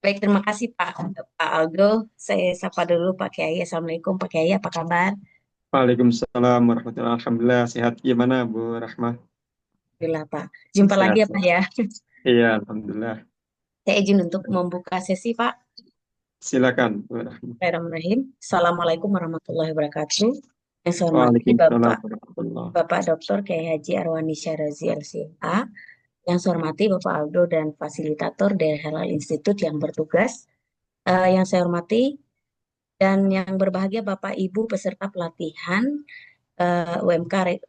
Baik, terima kasih Pak Aldo. Saya sapa dulu Pak Kiai. Assalamualaikum Pak Kiai, apa kabar? Waalaikumsalam warahmatullahi Alhamdulillah sehat gimana Bu Rahmah? Alhamdulillah Pak. Jumpa lagi Sehat ya Pak sehat. ya. Iya, Alhamdulillah. Saya izin untuk membuka sesi Pak. Silakan Bu Rahmah. Bismillahirrahmanirrahim. Assalamualaikum warahmatullahi wabarakatuh. Yang saya hormati Waalaikumsalam Bapak warahmatullahi. Bapak Dr. Kiai Haji Arwani Syarazi LCA. Yang saya hormati Bapak Aldo dan fasilitator dari Halal Institute yang bertugas. Yang saya hormati dan yang berbahagia Bapak Ibu peserta pelatihan UMK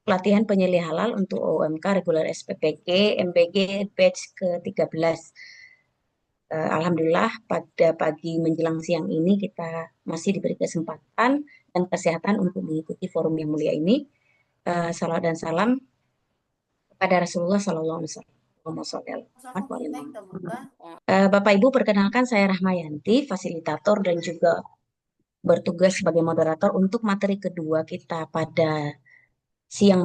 pelatihan penyelih halal untuk OMK reguler SPPG MBG batch ke-13. Alhamdulillah pada pagi menjelang siang ini kita masih diberi kesempatan dan kesehatan untuk mengikuti forum yang mulia ini. Salawat dan salam kepada Rasulullah Sallallahu Alaihi Wasallam. Bapak Ibu, perkenalkan saya Rahmayanti, fasilitator dan juga bertugas sebagai moderator untuk materi kedua kita pada siang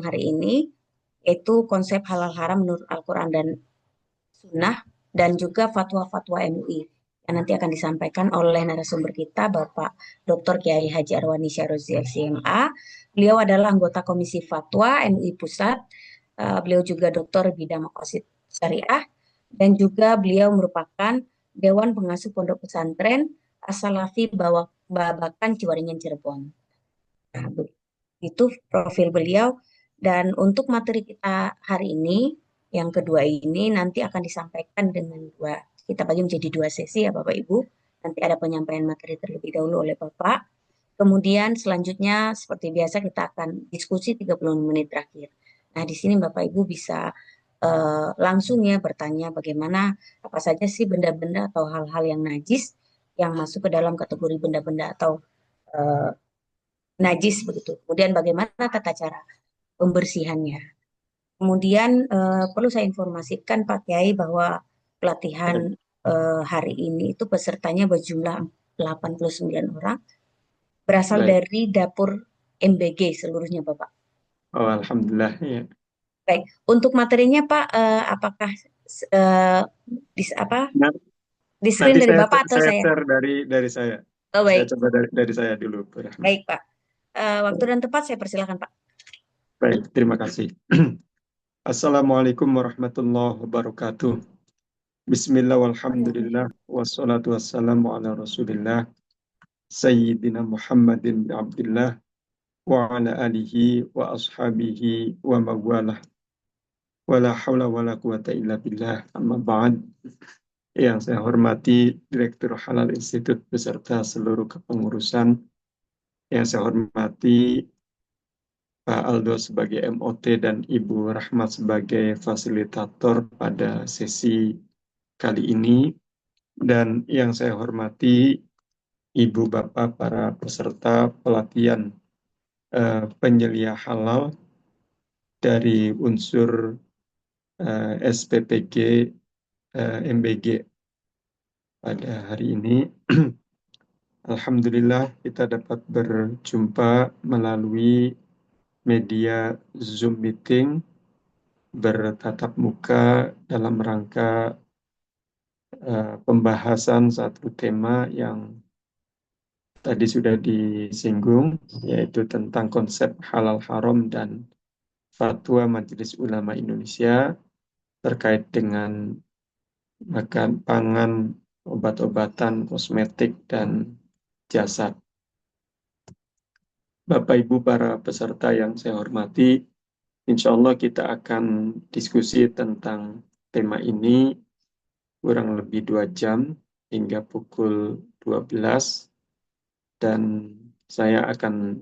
hari ini, yaitu konsep halal haram menurut Al-Quran dan Sunnah dan juga fatwa-fatwa MUI yang nanti akan disampaikan oleh narasumber kita Bapak Dr. Kiai Haji Arwani Syarozi LCMA. Beliau adalah anggota Komisi Fatwa MUI Pusat. Beliau juga doktor bidang Maqasid Syariah dan juga beliau merupakan Dewan Pengasuh Pondok Pesantren As-Salafi Babakan Ciwaringin Cirebon. Nah, itu profil beliau. Dan untuk materi kita hari ini, yang kedua ini nanti akan disampaikan dengan kita bagi menjadi dua sesi ya Bapak Ibu. Nanti ada penyampaian materi terlebih dahulu oleh Bapak. Kemudian selanjutnya seperti biasa kita akan diskusi 30 menit terakhir. Nah, di sini Bapak Ibu bisa langsung ya bertanya bagaimana apa saja sih benda-benda atau hal-hal yang najis yang masuk ke dalam kategori benda-benda atau eh, najis begitu. Kemudian bagaimana tata cara pembersihannya. Kemudian perlu saya informasikan Pak Kiai bahwa pelatihan hari ini itu pesertanya berjumlah 89 orang, berasal Baik. dari dapur MBG seluruhnya Bapak. Oh, Alhamdulillah ya. Baik, untuk materinya Pak, apakah eh, apa Nah, di screen nanti dari saya Bapak atau saya saya? share dari saya. Oh Saya baik, coba dari saya dulu Bu Rahmah. baik Pak. Waktu dan tempat saya persilakan Pak. Baik, terima kasih. Assalamualaikum warahmatullahi wabarakatuh. Bismillah walhamdulillah wassalatu wassalamu ala Rasulillah Sayyidina Muhammadin bin Abdullah wa ala alihi wa ashabihi wa mawalah wala hawla wala quwata illa billah amma ba'd. Yang saya hormati Direktur Halal Institute beserta seluruh kepengurusan, yang saya hormati Pak Aldo sebagai MOT dan Ibu Rahmat sebagai fasilitator pada sesi kali ini, dan yang saya hormati Ibu Bapak para peserta pelatihan penyelia halal dari unsur SPPG MBG pada hari ini. Alhamdulillah kita dapat berjumpa melalui media Zoom meeting bertatap muka dalam rangka pembahasan satu tema yang tadi sudah disinggung, yaitu tentang konsep halal haram dan fatwa Majelis Ulama Indonesia terkait dengan makan, pangan, obat-obatan, kosmetik, dan jasad. Bapak Ibu para peserta yang saya hormati, insya Allah kita akan diskusi tentang tema ini kurang lebih 2 jam hingga pukul 12, dan saya akan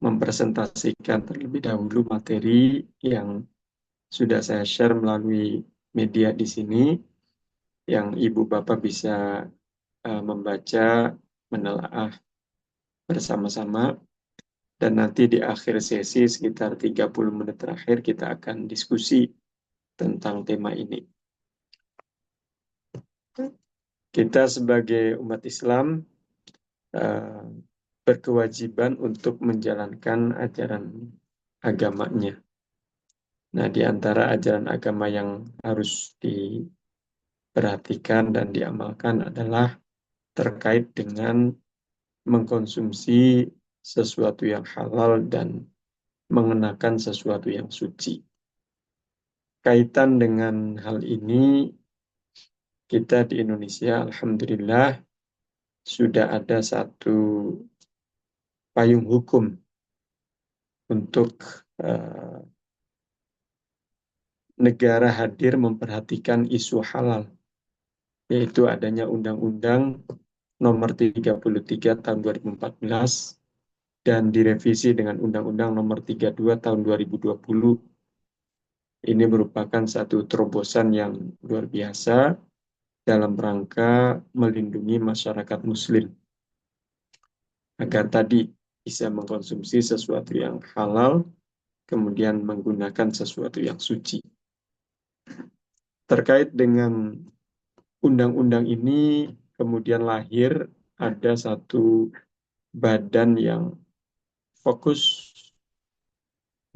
mempresentasikan terlebih dahulu materi yang sudah saya share melalui media di sini, yang Ibu Bapak bisa membaca, menelaah bersama-sama, dan nanti di akhir sesi sekitar 30 menit terakhir kita akan diskusi tentang tema ini. Kita sebagai umat Islam eh, berkewajiban untuk menjalankan ajaran agamanya. Nah, di antara ajaran agama yang harus perhatikan dan diamalkan adalah terkait dengan mengkonsumsi sesuatu yang halal dan mengenakan sesuatu yang suci. Kaitan dengan hal ini, kita di Indonesia, alhamdulillah, sudah ada satu payung hukum untuk negara hadir memperhatikan isu halal, yaitu adanya Undang-Undang Nomor 33 Tahun 2014 dan direvisi dengan Undang-Undang Nomor 32 Tahun 2020. Ini merupakan satu terobosan yang luar biasa dalam rangka melindungi masyarakat Muslim agar tadi bisa mengkonsumsi sesuatu yang halal, kemudian menggunakan sesuatu yang suci. Terkait dengan undang-undang ini, kemudian lahir ada satu badan yang fokus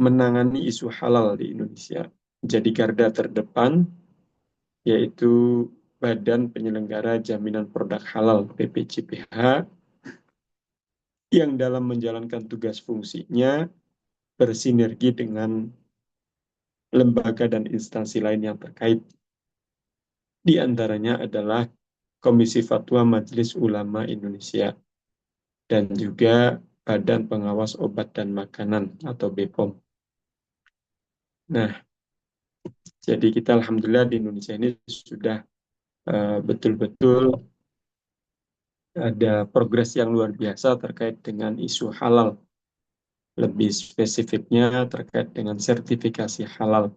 menangani isu halal di Indonesia. Jadi garda terdepan, yaitu Badan Penyelenggara Jaminan Produk Halal (BPJPH), yang dalam menjalankan tugas fungsinya bersinergi dengan lembaga dan instansi lain yang terkait. Di antaranya adalah Komisi Fatwa Majelis Ulama Indonesia dan juga Badan Pengawas Obat dan Makanan atau BPOM. Nah, jadi kita alhamdulillah di Indonesia ini sudah betul-betul ada progres yang luar biasa terkait dengan isu halal. Lebih spesifiknya terkait dengan sertifikasi halal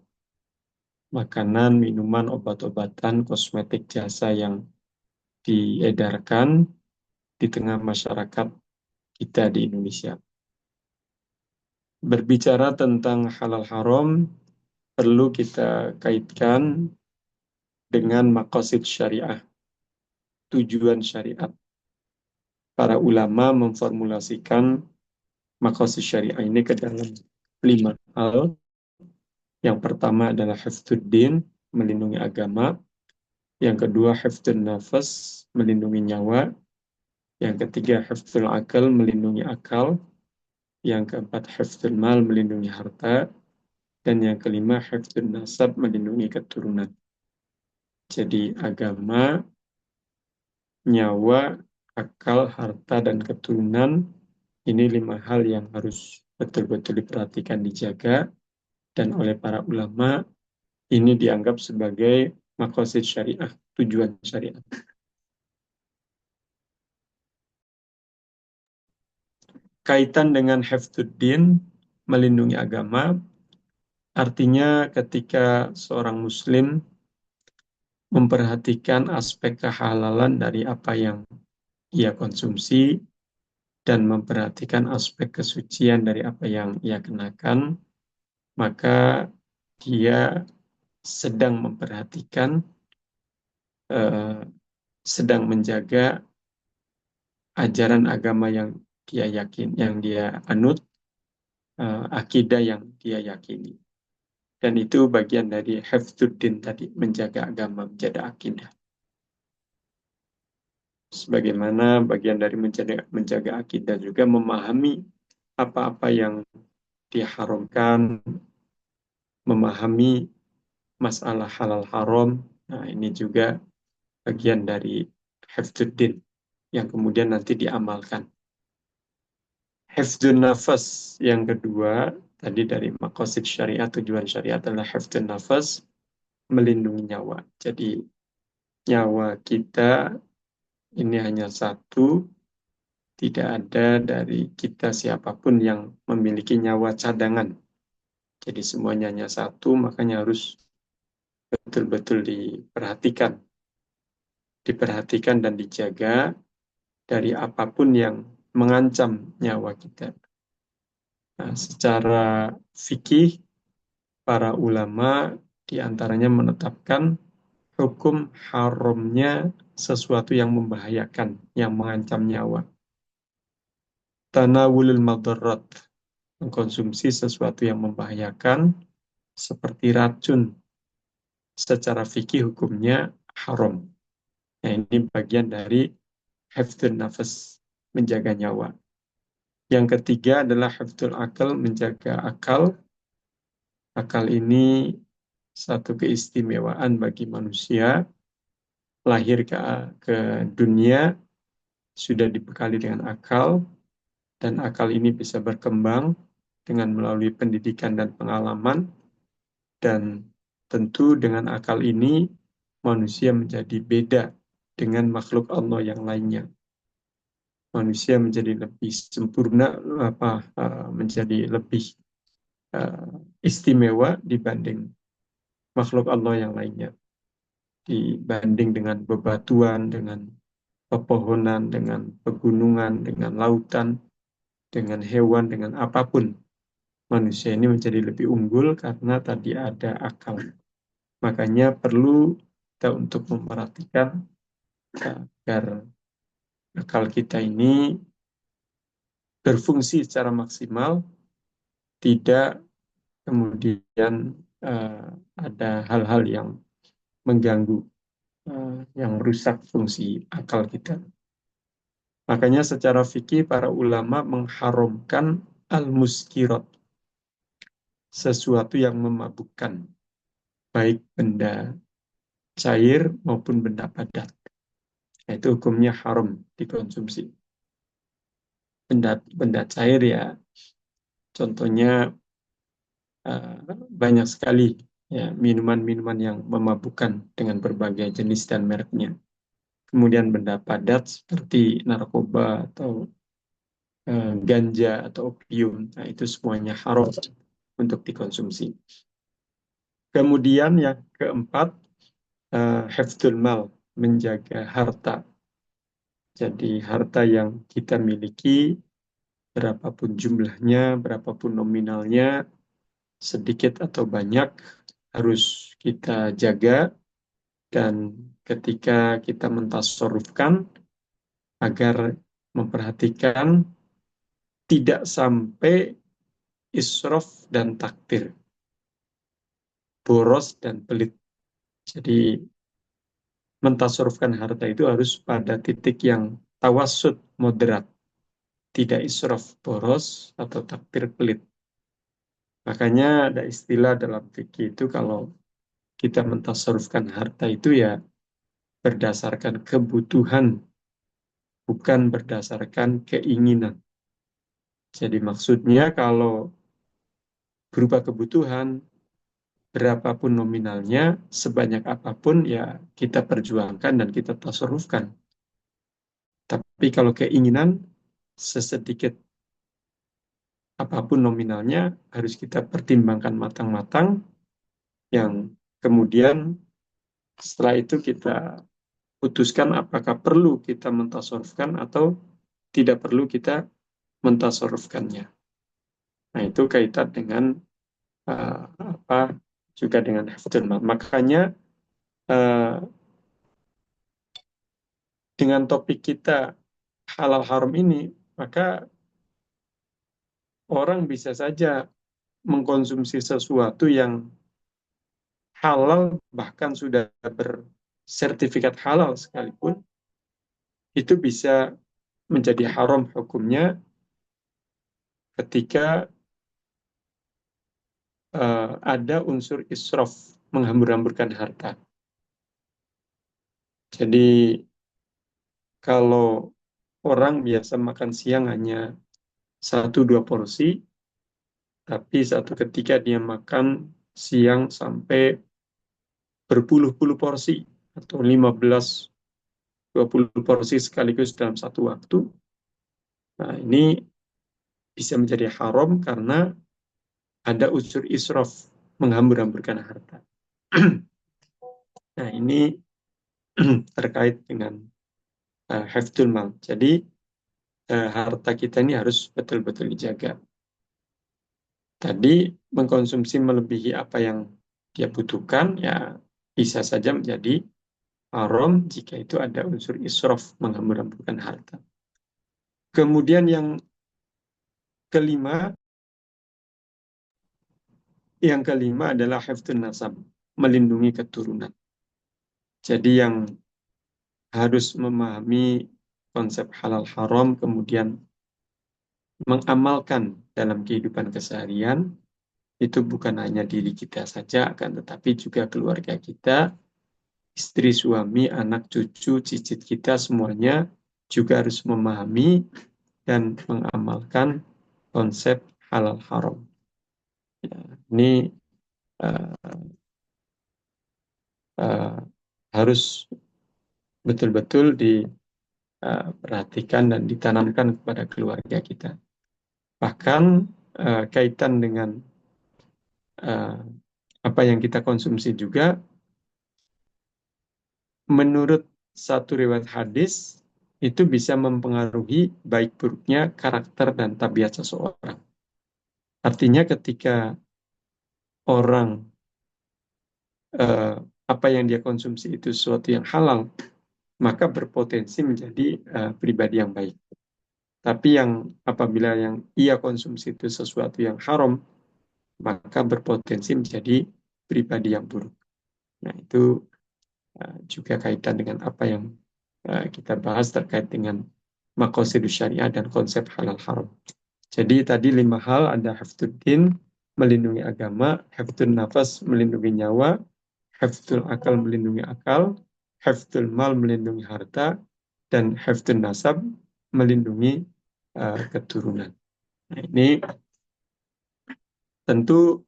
makanan, minuman, obat-obatan, kosmetik, jasa yang diedarkan di tengah masyarakat kita di Indonesia. Berbicara tentang halal haram, perlu kita kaitkan dengan maqasid syariah, tujuan syariat. Para ulama memformulasikan maqasid syariah ini ke dalam 5 hal. Yang pertama adalah hifdzuddin, melindungi agama. Yang kedua, hifdzun nafas, melindungi nyawa. Yang ketiga, hifdzul akal, melindungi akal. Yang keempat, hifdzul mal, melindungi harta. Dan yang kelima, hifdzun nasab, melindungi keturunan. Jadi agama, nyawa, akal, harta, dan keturunan, ini 5 hal yang harus betul-betul diperhatikan, dijaga. Dan oleh para ulama, ini dianggap sebagai maqasid syariah, tujuan syariat. Kaitan dengan hifdzuddin, melindungi agama, artinya ketika seorang muslim memperhatikan aspek kehalalan dari apa yang ia konsumsi dan memperhatikan aspek kesucian dari apa yang ia kenakan, maka dia sedang memperhatikan, sedang menjaga ajaran agama yang dia yakin, yang dia anut, akidah yang dia yakini. Dan itu bagian dari hifdzuddin tadi, menjaga agama, menjaga akidah. Sebagaimana bagian dari menjaga akidah juga memahami apa-apa yang diharamkan, memahami masalah halal haram. Nah, ini juga bagian dari hifdzuddin yang kemudian nanti diamalkan. Hifdzun nafas yang kedua, tadi dari maqasid syariat, tujuan syariat adalah hifdzun nafas, melindungi nyawa. Jadi nyawa kita ini hanya satu, tidak ada dari kita siapapun yang memiliki nyawa cadangan. Jadi semuanya hanya satu, makanya harus betul-betul diperhatikan dan dijaga dari apapun yang mengancam nyawa kita. Nah, secara fikih, para ulama diantaranya menetapkan hukum haramnya sesuatu yang membahayakan, yang mengancam nyawa. Tanawulul madarat, mengkonsumsi sesuatu yang membahayakan, seperti racun. Secara fikih hukumnya haram. Nah, ini bagian dari hifdzun nafas, menjaga nyawa. Yang ketiga adalah hifdzul akal, menjaga akal. Akal ini satu keistimewaan bagi manusia. Lahir ke dunia sudah dibekali dengan akal, dan akal ini bisa berkembang dengan melalui pendidikan dan pengalaman, dan tentu dengan akal ini manusia menjadi beda dengan makhluk Allah yang lainnya. Manusia menjadi lebih sempurna, menjadi lebih istimewa dibanding makhluk Allah yang lainnya, dibanding dengan bebatuan, dengan pepohonan, dengan pegunungan, dengan lautan, dengan hewan, dengan apapun. Manusia ini menjadi lebih unggul karena tadi ada akal. Makanya perlu kita untuk memperhatikan agar akal kita ini berfungsi secara maksimal, tidak kemudian uh, ada hal-hal yang mengganggu, yang merusak fungsi akal kita. Makanya secara fikih para ulama mengharamkan al-muskirat, sesuatu yang memabukkan, baik benda cair maupun benda padat. Nah, itu hukumnya haram dikonsumsi. Benda cair ya, contohnya uh, banyak sekali ya minuman-minuman yang memabukkan dengan berbagai jenis dan mereknya. Kemudian benda padat seperti narkoba atau ganja atau opium, nah itu semuanya haram untuk dikonsumsi. Kemudian yang keempat, hifdzul mal, menjaga harta. Jadi harta yang kita miliki, berapapun jumlahnya, berapapun nominalnya, sedikit atau banyak, harus kita jaga, dan ketika kita mentasarufkan, agar memperhatikan tidak sampai israf dan takdir, boros dan pelit. Jadi mentasarufkan harta itu harus pada titik yang tawasud, moderat, tidak israf, boros, atau takdir, pelit. Makanya ada istilah dalam fikih itu, kalau kita mentasarufkan harta itu ya berdasarkan kebutuhan, bukan berdasarkan keinginan. Jadi maksudnya kalau berupa kebutuhan, berapapun nominalnya, sebanyak apapun ya kita perjuangkan dan kita tasarufkan. Tapi kalau keinginan, sesedikit apapun nominalnya harus kita pertimbangkan matang-matang, yang kemudian setelah itu kita putuskan apakah perlu kita mentasarufkan atau tidak perlu kita mentasarufkannya. Nah, itu kaitan dengan uh, apa juga dengan hifdzul mal. Makanya dengan topik kita halal haram ini, maka orang bisa saja mengkonsumsi sesuatu yang halal, bahkan sudah bersertifikat halal sekalipun, itu bisa menjadi haram hukumnya ketika ada unsur israf, menghambur-hamburkan harta. Jadi kalau orang biasa makan siang hanya 1-2 porsi, tapi satu ketika dia makan siang sampai berpuluh-puluh porsi, atau 15-20 porsi sekaligus dalam satu waktu, nah ini bisa menjadi haram karena ada unsur israf, menghambur-hamburkan harta. Nah, ini terkait dengan hifdzul mal. Jadi harta kita ini harus betul-betul dijaga. Tadi mengkonsumsi melebihi apa yang dia butuhkan ya bisa saja menjadi haram jika itu ada unsur israf, menghambur-hamburkan harta. Kemudian kelima, yang kelima adalah hifdzun nasab, melindungi keturunan. Jadi yang harus memahami konsep halal haram, kemudian mengamalkan dalam kehidupan keseharian, itu bukan hanya diri kita saja, akan tetapi juga keluarga kita, istri, suami, anak, cucu, cicit kita, semuanya juga harus memahami dan mengamalkan konsep halal haram. Ya, ini uh, uh, harus betul-betul diperhatikan dan ditanamkan kepada keluarga kita. Bahkan kaitan dengan uh, apa yang kita konsumsi juga, menurut satu riwayat hadis, itu bisa mempengaruhi baik buruknya karakter dan tabiat seseorang. Artinya ketika orang eh, apa yang dia konsumsi itu sesuatu yang halal, maka berpotensi menjadi pribadi yang baik. Tapi yang apabila yang ia konsumsi itu sesuatu yang haram, maka berpotensi menjadi pribadi yang buruk. Nah, itu juga kaitan dengan apa yang kita bahas terkait dengan maqasidus syariah dan konsep halal haram. Jadi tadi 5 hal, ada hifdzuddin, melindungi agama, hifdzun nafas, melindungi nyawa, hifdzul akal, melindungi akal, hifdzul mal, melindungi harta, dan hifdzun nasab, melindungi keturunan. Nah, ini tentu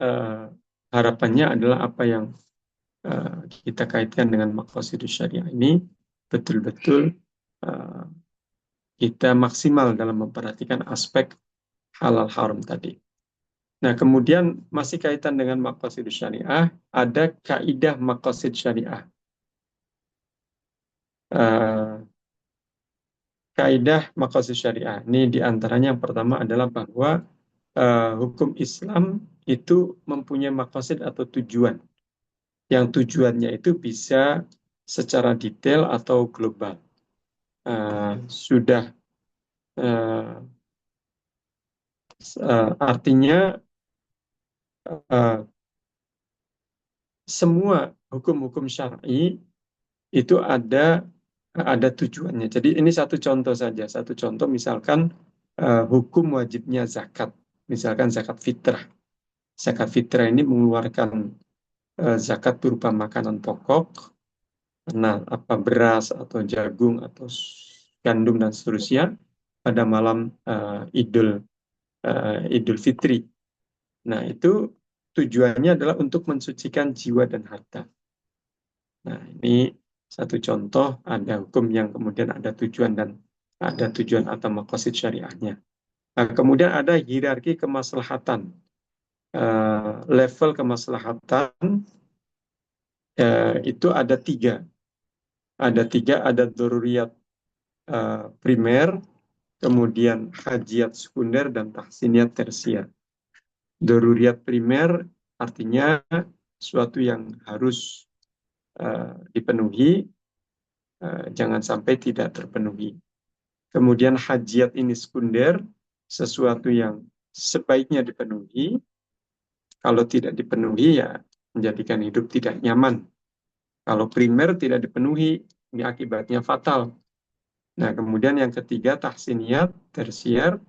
uh, harapannya adalah apa yang kita kaitkan dengan maqasidus syariah ini betul-betul uh, kita maksimal dalam memperhatikan aspek halal haram tadi. Nah, kemudian masih kaitan dengan maqasidus syariah, ada kaidah maqasid syariah. Uh, Kaidah maqasid syariah ini diantaranya yang pertama adalah bahwa hukum Islam itu mempunyai maqasid atau tujuan. Yang tujuannya itu bisa secara detail atau global. Sudah artinya semua hukum-hukum syar'i itu ada tujuannya. Jadi ini satu contoh saja. Satu contoh misalkan hukum wajibnya zakat. Misalkan zakat fitrah. Zakat fitrah ini mengeluarkan zakat berupa makanan pokok, nah apa beras atau jagung atau gandum dan seterusnya pada malam Idul Fitri. Nah, itu tujuannya adalah untuk mensucikan jiwa dan harta. Nah, ini satu contoh ada hukum yang kemudian ada tujuan dan ada tujuan atau maqasid syariahnya. Nah, kemudian ada hierarki kemaslahatan. Level kemaslahatan itu ada tiga. Ada daruriyat primer, kemudian hajiat sekunder, dan tahsiniyat tersier. Daruriyat primer artinya sesuatu yang harus dipenuhi, jangan sampai tidak terpenuhi. Kemudian hajiat ini sekunder, sesuatu yang sebaiknya dipenuhi, kalau tidak dipenuhi ya menjadikan hidup tidak nyaman. Kalau primer tidak dipenuhi, ini akibatnya fatal. Nah, kemudian yang ketiga, tahsiniyat, tersier,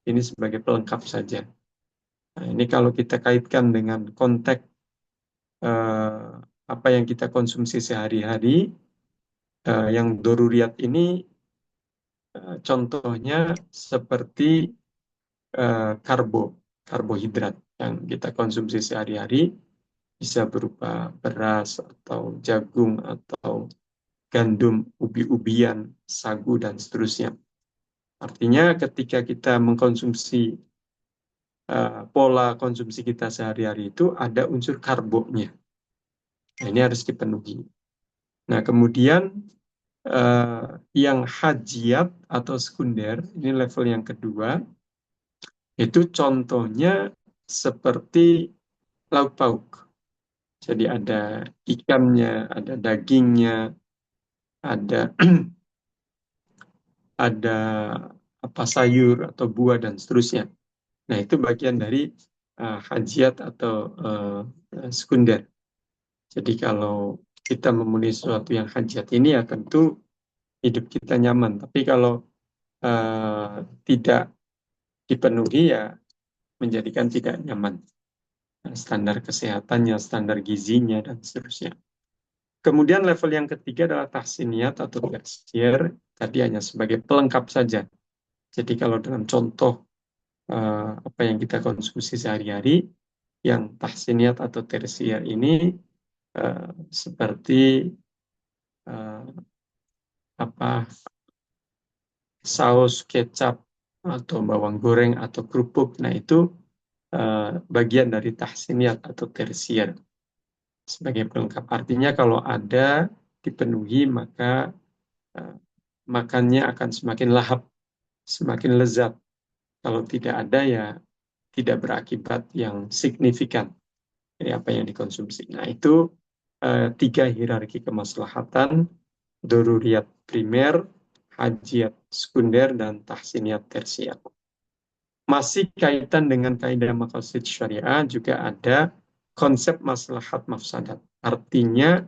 ini sebagai pelengkap saja. Nah, ini kalau kita kaitkan dengan konteks apa yang kita konsumsi sehari-hari, yang doruriat ini contohnya seperti karbohidrat yang kita konsumsi sehari-hari, bisa berupa beras atau jagung atau gandum, ubi-ubian, sagu, dan seterusnya. Artinya ketika kita mengkonsumsi pola konsumsi kita sehari-hari itu ada unsur karbonya. Nah, ini harus dipenuhi. Nah, kemudian yang hajiat atau sekunder, ini level yang kedua, itu contohnya seperti lauk pauk. Jadi ada ikannya, ada dagingnya, ada ada apa sayur atau buah dan seterusnya. Nah, itu bagian dari hajiat atau sekunder. Jadi kalau kita memenuhi sesuatu yang hajat ini ya tentu hidup kita nyaman. Tapi kalau tidak dipenuhi ya menjadikan tidak nyaman. Standar kesehatannya, standar gizinya, dan seterusnya. Kemudian level yang ketiga adalah tahsiniyat atau tersier. Tadi hanya sebagai pelengkap saja. Jadi kalau dengan contoh apa yang kita konsumsi sehari-hari, yang tahsiniyat atau tersier ini seperti eh, apa saus kecap atau bawang goreng atau kerupuk. Nah itu bagian dari tahsiniyat atau tersier sebagai pelengkap. Artinya kalau ada dipenuhi maka eh, makannya akan semakin lahap, semakin lezat. Kalau tidak ada ya tidak berakibat yang signifikan dari apa yang dikonsumsi. Nah itu tiga hierarki kemaslahatan, daruriyat primer, hajiat sekunder, dan tahsiniyat tersier. Masih kaitan dengan kaidah maqasid syariah juga ada konsep maslahat mafsadat. Artinya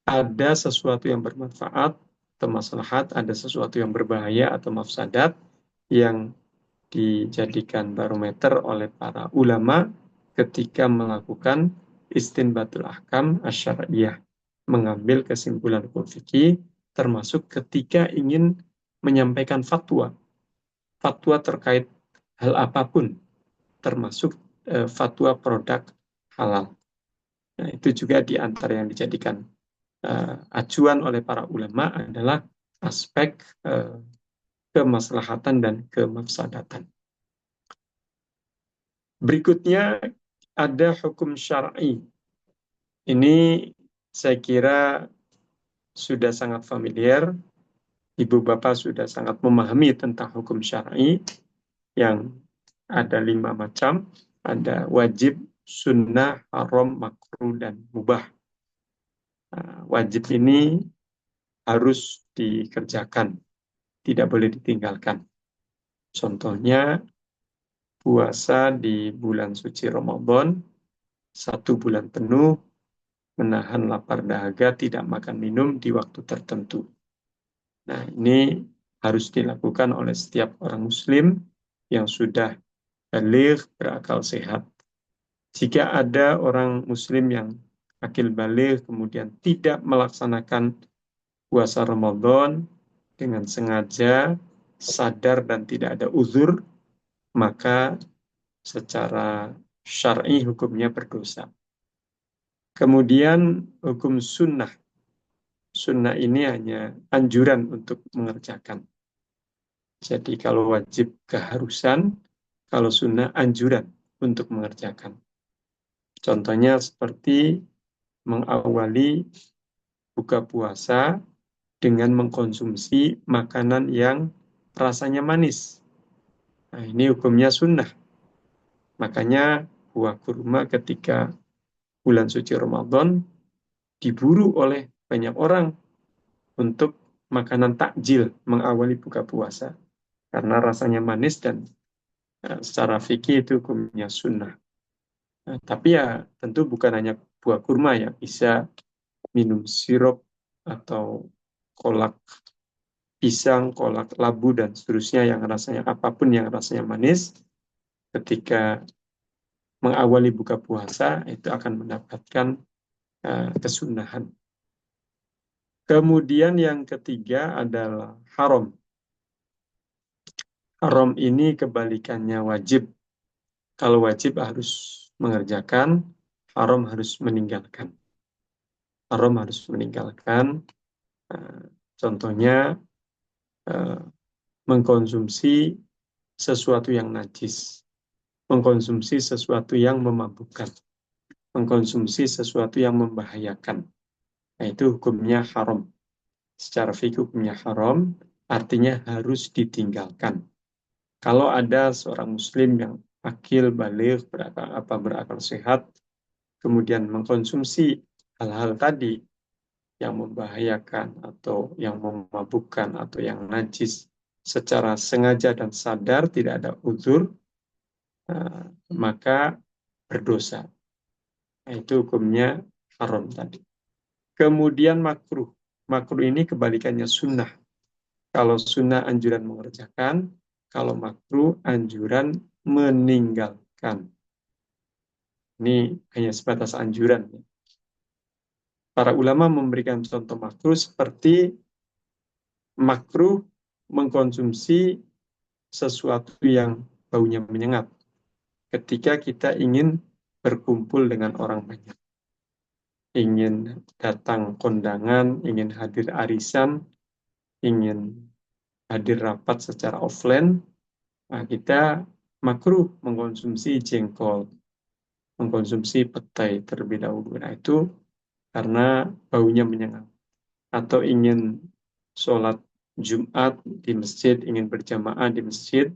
ada sesuatu yang bermanfaat atau maslahat, ada sesuatu yang berbahaya atau mafsadat yang dijadikan barometer oleh para ulama ketika melakukan istinbatul ahkam asyariyah, mengambil kesimpulan hukum fikih, termasuk ketika ingin menyampaikan fatwa, fatwa terkait hal apapun, termasuk fatwa produk halal. Nah, itu juga di antara yang dijadikan acuan oleh para ulama adalah aspek kemaslahatan dan kemafsadatan. Berikutnya ada hukum syar'i. Ini saya kira sudah sangat familiar. Ibu bapak sudah sangat memahami tentang hukum syar'i yang ada 5 macam. Ada wajib, sunnah, haram, makruh, dan mubah. Wajib ini harus dikerjakan, tidak boleh ditinggalkan. Contohnya puasa di bulan suci Ramadan, 1 bulan penuh, menahan lapar dahaga, tidak makan minum di waktu tertentu. Nah, ini harus dilakukan oleh setiap orang Muslim yang sudah baligh, berakal sehat. Jika ada orang Muslim yang akil baligh kemudian tidak melaksanakan puasa Ramadan dengan sengaja, sadar dan tidak ada uzur, maka secara syar'i hukumnya berdosa. Kemudian hukum sunnah. Sunnah ini hanya anjuran untuk mengerjakan. Jadi kalau wajib keharusan, kalau sunnah anjuran untuk mengerjakan. Contohnya seperti mengawali buka puasa dengan mengkonsumsi makanan yang rasanya manis. Nah, ini hukumnya sunnah. Makanya buah kurma ketika bulan suci Ramadan diburu oleh banyak orang untuk makanan takjil mengawali buka puasa. Karena rasanya manis dan secara fikih itu hukumnya sunnah. Nah, tapi ya tentu bukan hanya buah kurma ya, bisa minum sirup atau kolak pisang, kolak labu, dan seterusnya yang rasanya apapun yang rasanya manis, ketika mengawali buka puasa itu akan mendapatkan kesunahan. Kemudian yang ketiga adalah haram. Haram ini kebalikannya wajib. Kalau wajib harus mengerjakan, haram harus meninggalkan. Haram harus meninggalkan. Contohnya mengkonsumsi sesuatu yang najis, mengkonsumsi sesuatu yang memabukkan, mengkonsumsi sesuatu yang membahayakan. Nah, itu hukumnya haram. Secara fikih hukumnya haram, artinya harus ditinggalkan. Kalau ada seorang muslim yang akil, baligh, berakal sehat, kemudian mengkonsumsi hal-hal tadi yang membahayakan atau yang memabukkan atau yang najis secara sengaja dan sadar, tidak ada uzur, maka berdosa. Nah, itu hukumnya haram tadi. Kemudian makruh. Makruh ini kebalikannya sunnah. Kalau sunnah anjuran mengerjakan, kalau makruh anjuran meninggalkan. Ini hanya sebatas anjuran. Para ulama memberikan contoh makruh seperti makruh mengkonsumsi sesuatu yang baunya menyengat ketika kita ingin berkumpul dengan orang banyak, ingin datang kondangan, ingin hadir arisan, ingin hadir rapat secara offline, nah kita makruh mengkonsumsi jengkol, mengkonsumsi petai terlebih dahulu. Nah itu karena baunya menyengat. Atau ingin sholat Jumat di masjid, ingin berjamaah di masjid,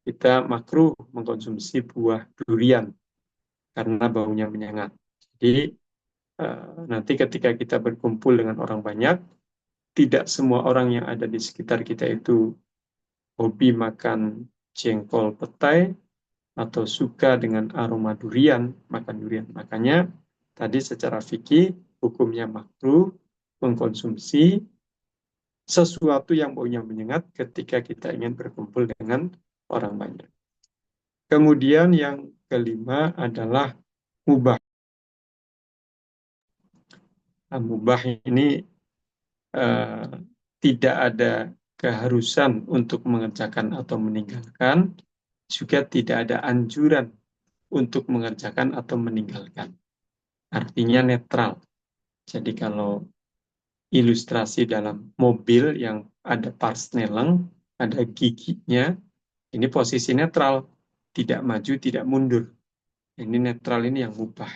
kita makruh mengkonsumsi buah durian karena baunya menyengat. Jadi nanti ketika kita berkumpul dengan orang banyak, tidak semua orang yang ada di sekitar kita itu hobi makan jengkol petai atau suka dengan aroma durian, makan durian. Makanya tadi secara fikih hukumnya makruh mengkonsumsi sesuatu yang baunya menyengat ketika kita ingin berkumpul dengan orang banyak. Kemudian yang kelima adalah mubah. Nah, mubah ini eh, tidak ada keharusan untuk mengerjakan atau meninggalkan, juga tidak ada anjuran untuk mengerjakan atau meninggalkan. Artinya netral. Jadi kalau ilustrasi dalam mobil yang ada persneleng, ada giginya, ini posisi netral, tidak maju, tidak mundur. Ini netral ini yang mubah.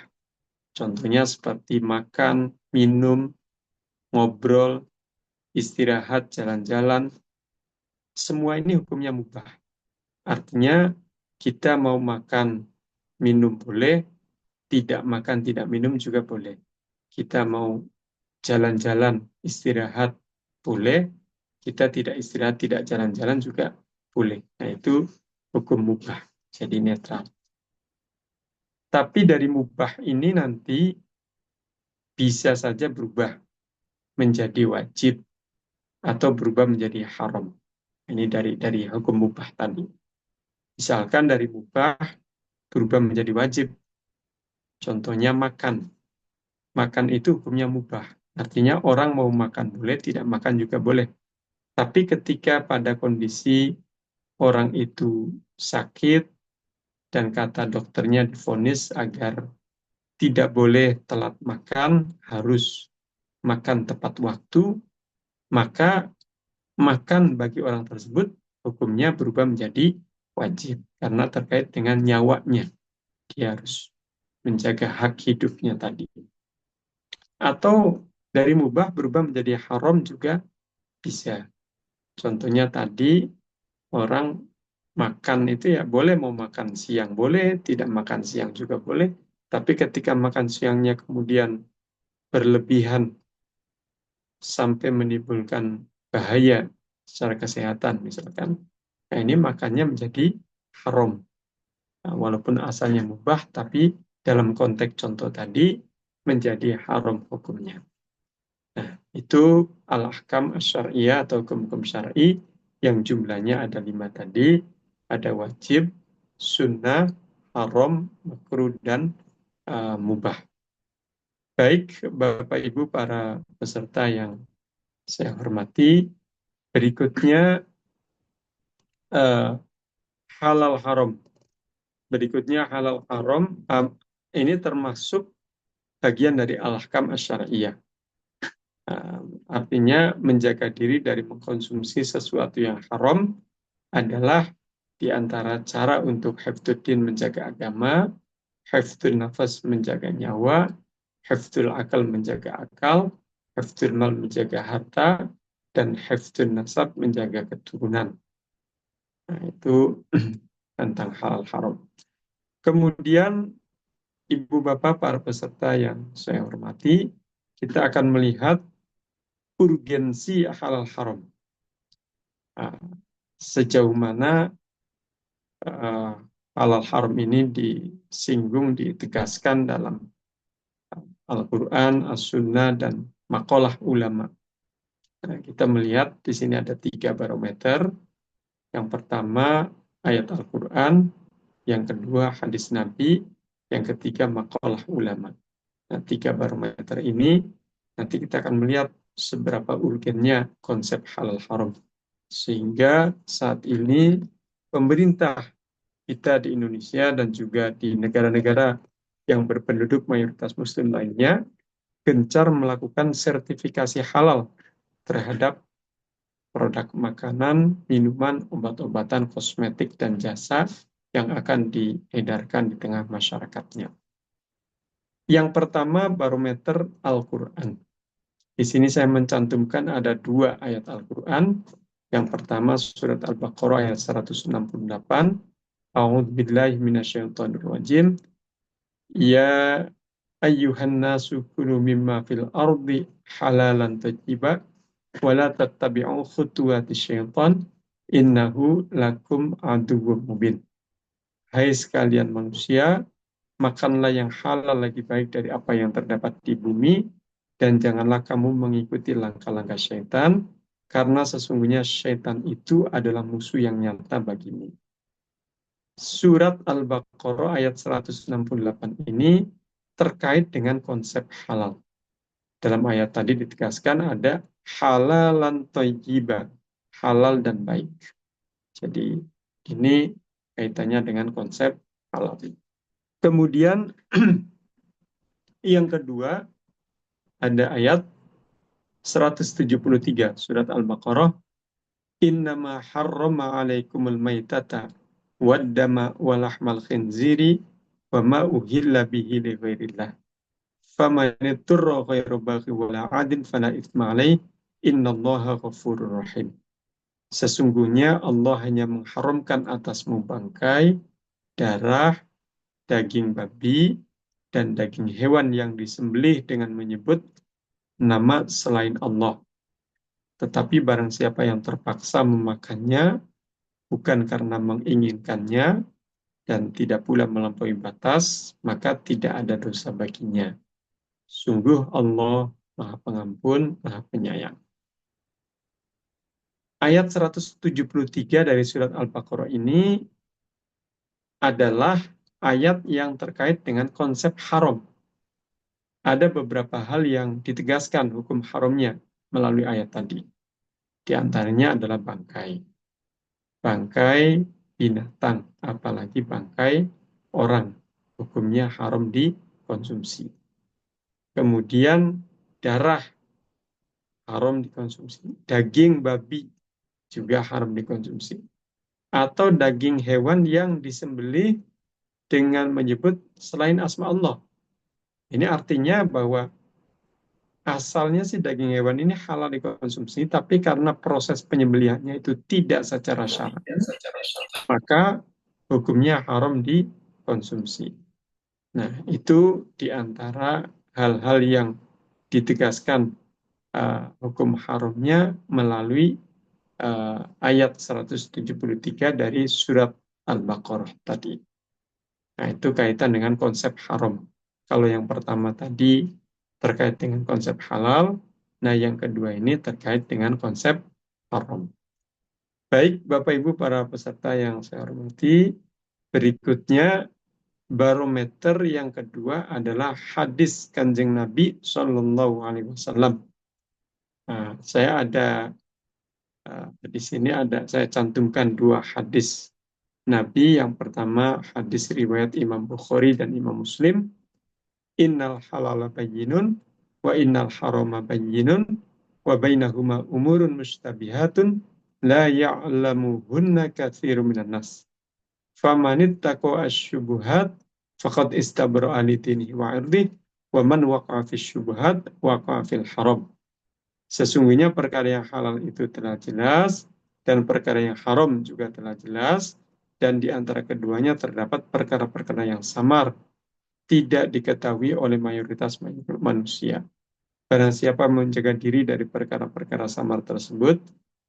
Contohnya seperti makan, minum, ngobrol, istirahat, jalan-jalan, semua ini hukumnya mubah. Artinya kita mau makan, minum boleh, tidak makan, tidak minum juga boleh. Kita mau jalan-jalan, istirahat boleh, kita tidak istirahat, tidak jalan-jalan juga boleh. Nah itu hukum mubah, jadi netral. Tapi dari mubah ini nanti bisa saja berubah menjadi wajib atau berubah menjadi haram. Ini dari hukum mubah tadi. Misalkan dari mubah berubah menjadi wajib. Contohnya makan. Makan itu hukumnya mubah. Artinya orang mau makan boleh, tidak makan juga boleh. Tapi ketika pada kondisi orang itu sakit dan kata dokternya divonis agar tidak boleh telat makan, harus makan tepat waktu, maka makan bagi orang tersebut hukumnya berubah menjadi wajib karena terkait dengan nyawanya. Dia harus menjaga hak hidupnya tadi. Atau dari mubah berubah menjadi haram juga bisa. Contohnya tadi orang makan itu ya boleh mau makan siang boleh, tidak makan siang juga boleh. Tapi ketika makan siangnya kemudian berlebihan sampai menimbulkan bahaya secara kesehatan misalkan. Nah, ini makannya menjadi haram. Nah, walaupun asalnya mubah, tapi dalam konteks contoh tadi menjadi haram hukumnya. Nah, itu al-ahkam asy-syar'iyyah atau hukum-hukum syar'i yang jumlahnya ada 5 tadi. Ada wajib, sunnah, haram, makruh, dan mubah. Baik, Bapak Ibu para peserta yang saya hormati, berikutnya eh, halal haram. Berikutnya halal haram, ini termasuk bagian dari al-ahkam asy-syar'iyyah. Artinya menjaga diri dari mengkonsumsi sesuatu yang haram adalah di antara cara untuk hifdzuddin menjaga agama, hifdzun nafas menjaga nyawa, hifdzul akal menjaga akal, hifdzul mal menjaga harta, dan hifdzun nasab menjaga keturunan. Nah, itu tentang hal haram. Kemudian, Ibu Bapak para peserta yang saya hormati, kita akan melihat urgensi halal haram. Nah, sejauh mana halal haram ini disinggung, ditegaskan dalam Al-Quran, As-Sunnah, dan makalah ulama. Nah, kita melihat di sini ada 3 barometer. Yang pertama ayat Al-Quran, yang kedua hadis Nabi, yang ketiga makalah ulama. Nah, 3 barometer ini nanti kita akan melihat seberapa urgennya konsep halal haram. Sehingga saat ini pemerintah kita di Indonesia dan juga di negara-negara yang berpenduduk mayoritas muslim lainnya gencar melakukan sertifikasi halal terhadap produk makanan, minuman, obat-obatan, kosmetik, dan jasa yang akan diedarkan di tengah masyarakatnya. Yang pertama, barometer Al-Quran. Di sini saya mencantumkan ada 2 ayat Al-Quran. Yang pertama surat Al-Baqarah ayat 168. A'udzubillahi minasyaitonirrajim. Ya ayyuhan nasu kulu mimma fil ardi halalan thayyiba wa la tattabi'u khutuwati syaitan innahu lakum aduwwum mubin. Hai sekalian manusia, makanlah yang halal lagi baik dari apa yang terdapat di bumi, dan janganlah kamu mengikuti langkah-langkah syaitan, karena sesungguhnya syaitan itu adalah musuh yang nyata bagimu. Surat Al-Baqarah ayat 168 ini terkait dengan konsep halal. Dalam ayat tadi ditegaskan ada halalan thayyiba, halal dan baik. Jadi ini kaitannya dengan konsep halal. Kemudian yang kedua ada ayat 173 surat Al-Baqarah, innama harrama alaikumul maitata waddama walahmal khinziri wa ma uhilla bihi li ghairillah faman ittara ghairu baghi wala adin fala itsma alaih innallaha ghafurur rahim. Sesungguhnya Allah hanya mengharamkan atasmu bangkai, darah, daging babi, dan daging hewan yang disembelih dengan menyebut nama selain Allah. Tetapi barang siapa yang terpaksa memakannya, bukan karena menginginkannya, dan tidak pula melampaui batas, maka tidak ada dosa baginya. Sungguh Allah Maha Pengampun, Maha Penyayang. Ayat 173 dari surat Al-Baqarah ini adalah ayat yang terkait dengan konsep haram. Ada beberapa hal yang ditegaskan hukum haramnya melalui ayat tadi. Di antaranya adalah bangkai. Bangkai binatang, apalagi bangkai orang. Hukumnya haram dikonsumsi. Kemudian darah haram dikonsumsi. Daging babi juga haram dikonsumsi. Atau daging hewan yang disembelih dengan menyebut selain asma Allah. Ini artinya bahwa asalnya sih daging hewan ini halal dikonsumsi, tapi karena proses penyembelihannya itu tidak secara syar'i, maka hukumnya haram dikonsumsi. Nah, itu di antara hal-hal yang ditegaskan hukum haramnya melalui ayat 173 dari surat Al-Baqarah tadi. Nah, itu kaitan dengan konsep haram. Kalau yang pertama tadi terkait dengan konsep halal, nah yang kedua ini terkait dengan konsep haram. Baik, Bapak Ibu para peserta yang saya hormati, berikutnya barometer yang kedua adalah hadis Kanjeng Nabi Shallallahu Alaihi Wasallam. Nah, saya ada di sini saya cantumkan 2 hadis Nabi. Yang pertama hadis riwayat Imam Bukhari dan Imam Muslim. Innal halala bayyinun wa innal harama bayyinun wa bainahuma umurun mustabihatun la ya'lamuhunna katsirun minan nas. Famanittaqo asy-syubuhat faqad istabra'a li dinihi wa 'irdihi wa man waqa'a fis-syubuhat waqa'a fil haram. Sesungguhnya perkara yang halal itu telah jelas dan perkara yang haram juga telah jelas, dan di antara keduanya terdapat perkara-perkara yang samar tidak diketahui oleh mayoritas manusia. Barang siapa menjaga diri dari perkara-perkara samar tersebut,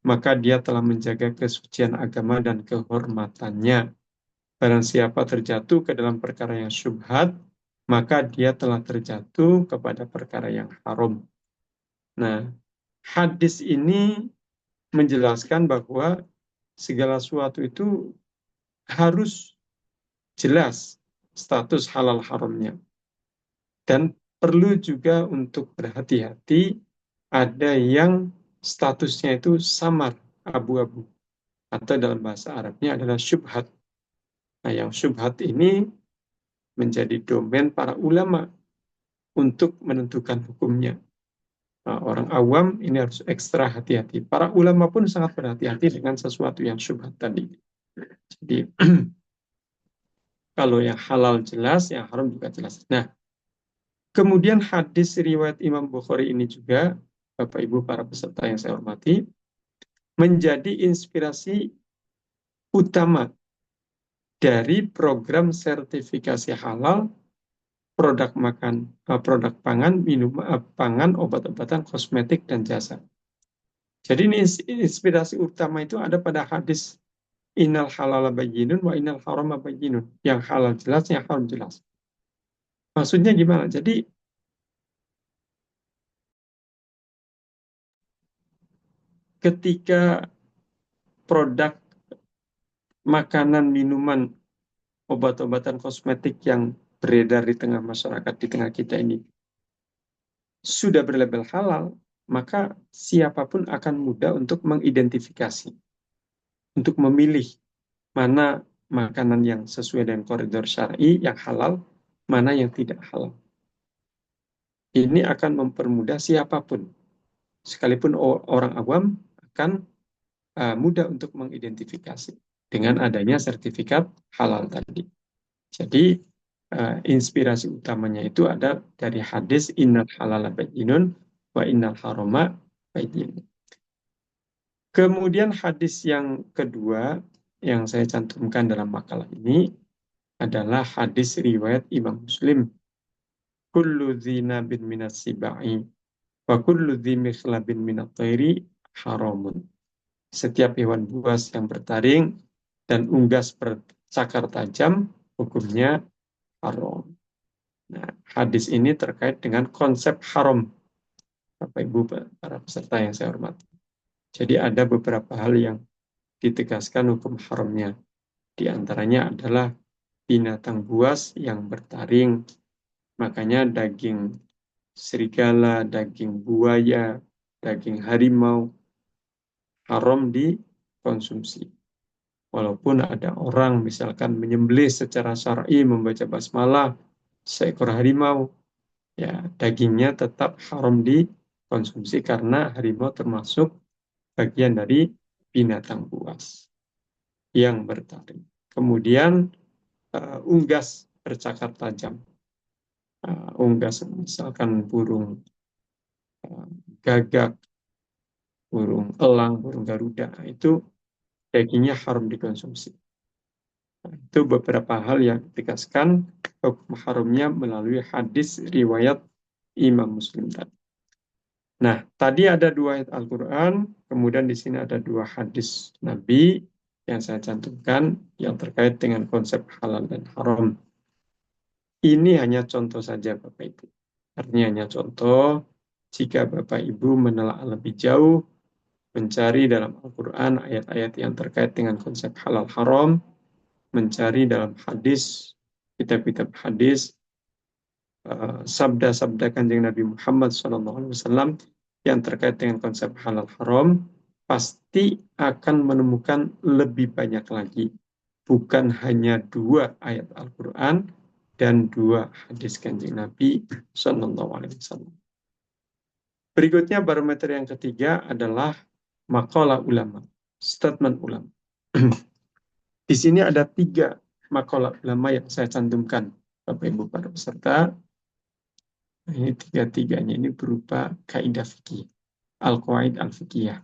maka dia telah menjaga kesucian agama dan kehormatannya. Barang siapa terjatuh ke dalam perkara yang syubhat, maka dia telah terjatuh kepada perkara yang haram. Nah, hadis ini menjelaskan bahwa segala sesuatu itu harus jelas status halal haramnya. Dan perlu juga untuk berhati-hati, ada yang statusnya itu samar, abu-abu. Atau dalam bahasa Arabnya adalah syubhat. Nah, yang syubhat ini menjadi domain para ulama untuk menentukan hukumnya. Nah, orang awam ini harus ekstra hati-hati. Para ulama pun sangat berhati-hati dengan sesuatu yang syubhat tadi. Jadi, kalau yang halal jelas, yang haram juga jelas. Nah, kemudian hadis riwayat Imam Bukhari ini juga, Bapak Ibu para peserta yang saya hormati, menjadi inspirasi utama dari program sertifikasi halal produk pangan, pangan, obat-obatan, kosmetik dan jasa. Jadi ini inspirasi utama itu ada pada hadis innal halala bayyinun wa innal harama bayyinun. Yang halal jelas, yang haram jelas. Maksudnya gimana? Jadi ketika produk makanan, minuman, obat-obatan kosmetik yang beredar di tengah masyarakat, di tengah kita ini, sudah berlabel halal, maka siapapun akan mudah untuk mengidentifikasi, untuk memilih mana makanan yang sesuai dengan koridor syar'i, yang halal, mana yang tidak halal. Ini akan mempermudah siapapun, sekalipun orang awam akan mudah untuk mengidentifikasi dengan adanya sertifikat halal tadi. Jadi inspirasi utamanya itu ada dari hadis innal halala bayyinun wa innal harama bayyinun. Kemudian hadis yang kedua yang saya cantumkan dalam makalah ini adalah hadis riwayat Imam Muslim. Kullu dzina bin minas sibai wa kullu dzi mikhlabin minat thairi haramun. Setiap hewan buas yang bertaring dan unggas bercakar tajam hukumnya haram. Nah, hadis ini terkait dengan konsep haram, Bapak Ibu para peserta yang saya hormati. Jadi ada beberapa hal yang ditegaskan hukum haramnya. Di antaranya adalah binatang buas yang bertaring. Makanya daging serigala, daging buaya, daging harimau haram dikonsumsi. Walaupun ada orang misalkan menyembelih secara syar'i membaca basmalah seekor harimau, ya dagingnya tetap haram dikonsumsi karena harimau termasuk bagian dari binatang buas yang bertaring. Kemudian unggas bercakar tajam. Unggas misalkan burung gagak, burung elang, burung garuda, itu dagingnya haram dikonsumsi. Nah, itu beberapa hal yang ditegaskan hukum haramnya melalui hadis riwayat Imam Muslim tadi. Nah, tadi ada 2 ayat Al-Quran, kemudian di sini ada 2 hadis Nabi yang saya cantumkan yang terkait dengan konsep halal dan haram. Ini hanya contoh saja Bapak Ibu. Artinya hanya contoh, jika Bapak Ibu menelaah lebih jauh, mencari dalam Al-Quran ayat-ayat yang terkait dengan konsep halal haram, mencari dalam hadis, kitab-kitab hadis, sabda-sabda kanjeng Nabi Muhammad SAW yang terkait dengan konsep halal haram, pasti akan menemukan lebih banyak lagi. Bukan hanya 2 ayat Al-Quran dan 2 hadis kanjeng Nabi SAW. Berikutnya barometer yang ketiga adalah makalah ulama, statement ulama. Di sini ada 3 makalah ulama yang saya cantumkan, Bapak Ibu para peserta. Ini 3-tiganya ini berupa kaidah fikih, al-qawaid al-fikiyah.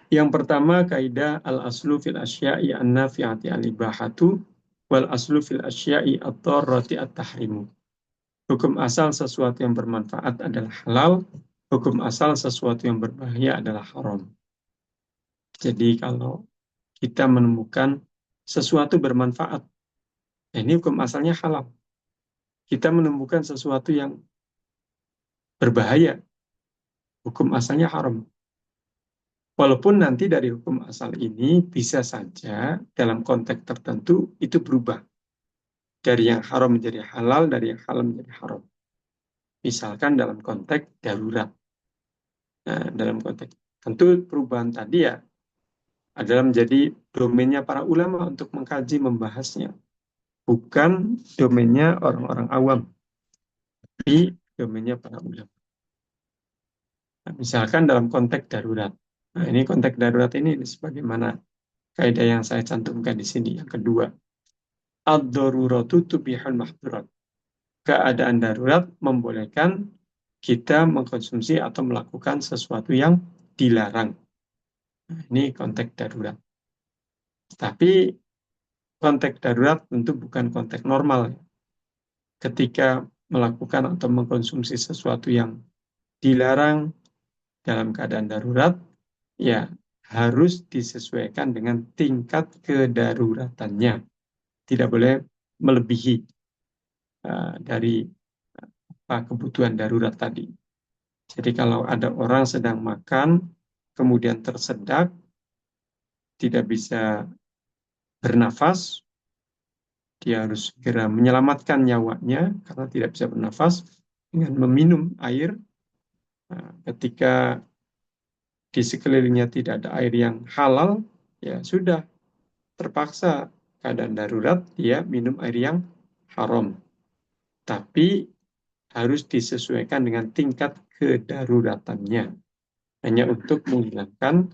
Yang pertama kaidah al-aslu fil asya'i an-nafi'ati al-ibahatu wal aslu fil asya'i ad-darrati at-tahrimu. Hukum asal sesuatu yang bermanfaat adalah halal, hukum asal sesuatu yang berbahaya adalah haram. Jadi kalau kita menemukan sesuatu bermanfaat, Nah, ini hukum asalnya halal. Kita menemukan sesuatu yang berbahaya, hukum asalnya haram. Walaupun nanti dari hukum asal ini bisa saja dalam konteks tertentu itu berubah. Dari yang haram menjadi halal, dari yang halal menjadi haram. Misalkan dalam konteks darurat. Nah, dalam konteks tentu perubahan tadi ya adalah menjadi domainnya para ulama untuk mengkaji, membahasnya. Bukan domainnya orang-orang awam, tapi domainnya para ulama. Nah, misalkan dalam konteks darurat. Nah, ini konteks darurat ini sebagaimana kaidah yang saya cantumkan di sini. Yang kedua, ad-daruratu tubihul mahdurat. Keadaan darurat membolehkan kita mengkonsumsi atau melakukan sesuatu yang dilarang. Nah, ini konteks darurat. Tapi konteks darurat tentu bukan konteks normal. Ketika melakukan atau mengkonsumsi sesuatu yang dilarang dalam keadaan darurat, ya harus disesuaikan dengan tingkat kedaruratannya. Tidak boleh melebihi dari kebutuhan darurat tadi. Jadi kalau ada orang sedang makan, kemudian tersedak, tidak bisa bernafas, dia harus segera menyelamatkan nyawanya karena tidak bisa bernafas dengan meminum air. Nah, ketika di sekelilingnya tidak ada air yang halal, ya sudah terpaksa keadaan darurat dia minum air yang haram. Tapi harus disesuaikan dengan tingkat kedaruratannya. Hanya untuk menghilangkan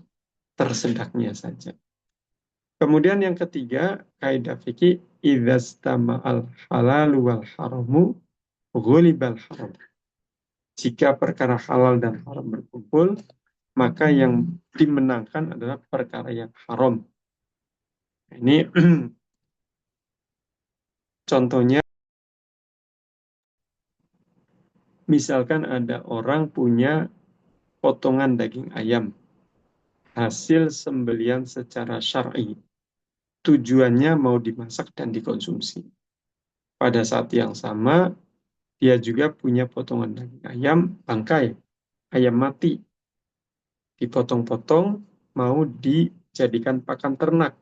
tersedaknya saja. Kemudian yang ketiga, kaidah fikih idzastama'al halalu wal haramu ghulibal haram. Jika perkara halal dan haram berkumpul, maka yang dimenangkan adalah perkara yang haram. Ini contohnya, misalkan ada orang punya potongan daging ayam, hasil sembelian secara syar'i. Tujuannya mau dimasak dan dikonsumsi. Pada saat yang sama, dia juga punya potongan daging ayam, bangkai, ayam mati, dipotong-potong, mau dijadikan pakan ternak,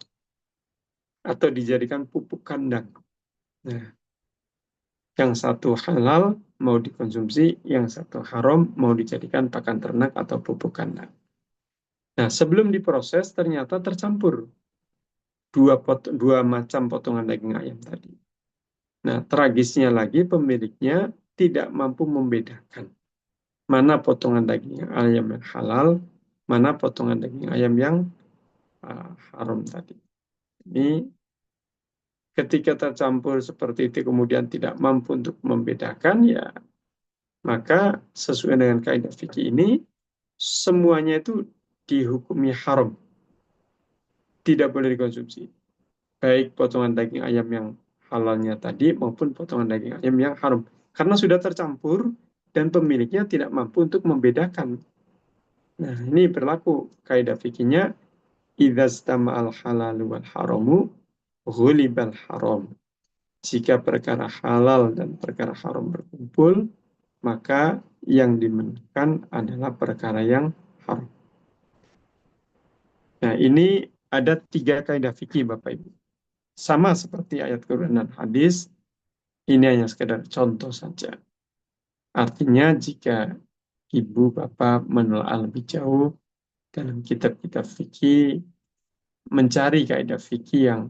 atau dijadikan pupuk kandang. Nah, yang satu halal mau dikonsumsi, yang satu haram mau dijadikan pakan ternak atau pupuk kandang. Nah, sebelum diproses ternyata tercampur dua macam potongan daging ayam tadi. Nah, tragisnya lagi pemiliknya tidak mampu membedakan mana potongan daging ayam yang halal, mana potongan daging ayam yang haram tadi. Ini ketika tercampur seperti itu kemudian tidak mampu untuk membedakan, ya maka sesuai dengan kaidah fikih ini semuanya itu dihukumi haram, tidak boleh dikonsumsi. Baik potongan daging ayam yang halalnya tadi maupun potongan daging ayam yang haram. Karena sudah tercampur dan pemiliknya tidak mampu untuk membedakan. Nah, ini berlaku kaidah fikihnya idzastama'al halalu wal haramu ghulibal haram. Jika perkara halal dan perkara haram berkumpul, maka yang dimenangkan adalah perkara yang haram. Nah, ini ada 3 kaidah fikih Bapak Ibu. Sama seperti ayat Quran dan hadis, ini hanya sekedar contoh saja. Artinya jika ibu bapak menelaah lebih jauh dalam kitab-kitab fikih, mencari kaidah fikih yang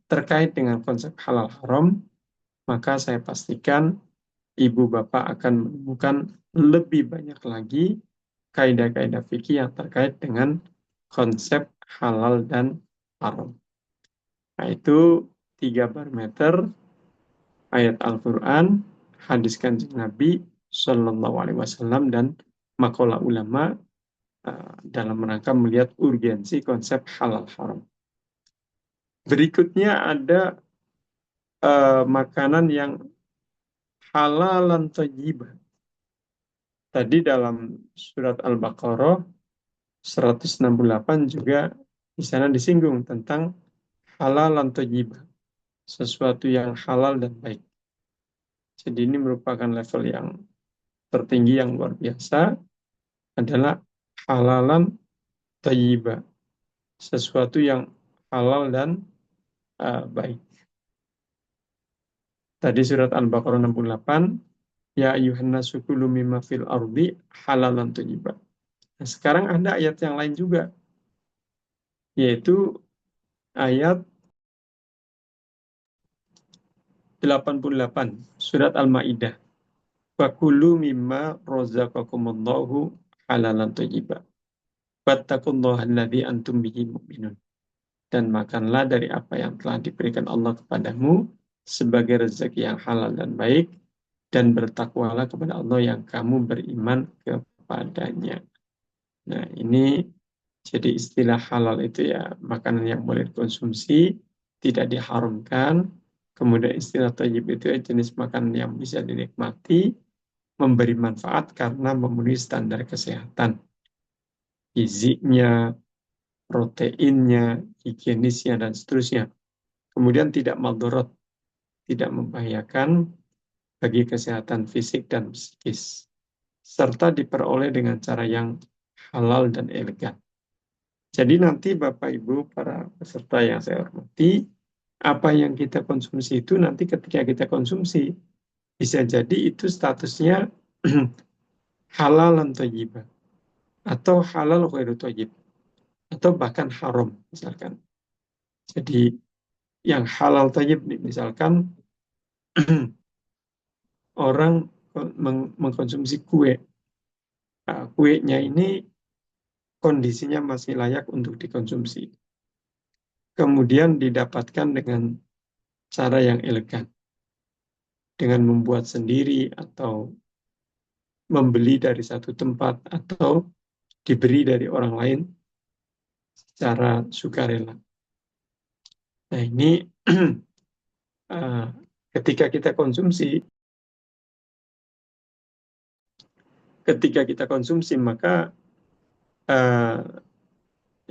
terkait dengan konsep halal haram, maka saya pastikan ibu bapak akan menemukan lebih banyak lagi kaidah-kaidah fikih yang terkait dengan konsep halal dan haram. Nah, itu 3 parameter ayat Al-Quran, hadis Kanjeng Nabi Shallallahu Alaihi Wasallam, dan makalah ulama dalam rangka melihat urgensi konsep halal haram. Berikutnya ada makanan yang halalan thayyibah. Tadi dalam surat Al-Baqarah 168 juga di sana disinggung tentang halalan thayyibah. sesuatu yang halal dan baik. Jadi ini merupakan level yang tertinggi yang luar biasa adalah halalan thayyibah, sesuatu yang halal dan baik. Tadi surat Al-Baqarah 68, ya ayuhan nasu kulu mimma fil ardi halalan thayyibah. Nah, sekarang ada ayat yang lain juga, yaitu ayat 88 surat Al-Maidah. Fakulu mimma razaqakumullahu halalan thayyibah. Wattaqullaha alladzi antum bihi mu'minun. Dan makanlah dari apa yang telah diberikan Allah kepadamu sebagai rezeki yang halal dan baik, dan bertakwalah kepada Allah yang kamu beriman kepadanya. Nah, ini jadi istilah halal itu ya makanan yang boleh dikonsumsi, tidak diharamkan. Kemudian istilah thayyib itu ya jenis makanan yang bisa dinikmati, memberi manfaat karena memenuhi standar kesehatan, gizinya, proteinnya, higienisnya, dan seterusnya. Kemudian tidak maldorot, tidak membahayakan bagi kesehatan fisik dan psikis, serta diperoleh dengan cara yang halal dan elegan. Jadi nanti Bapak Ibu para peserta yang saya hormati, apa yang kita konsumsi itu nanti ketika kita konsumsi, bisa jadi itu statusnya halal dan thayyibah, atau halal ghairu thayyib, atau bahkan haram misalkan. Jadi yang halal thayyib misalkan orang mengkonsumsi kue. Nah, kuenya ini kondisinya masih layak untuk dikonsumsi. Kemudian didapatkan dengan cara yang elegan, dengan membuat sendiri atau membeli dari satu tempat atau diberi dari orang lain secara sukarela. Nah, ini ketika kita konsumsi maka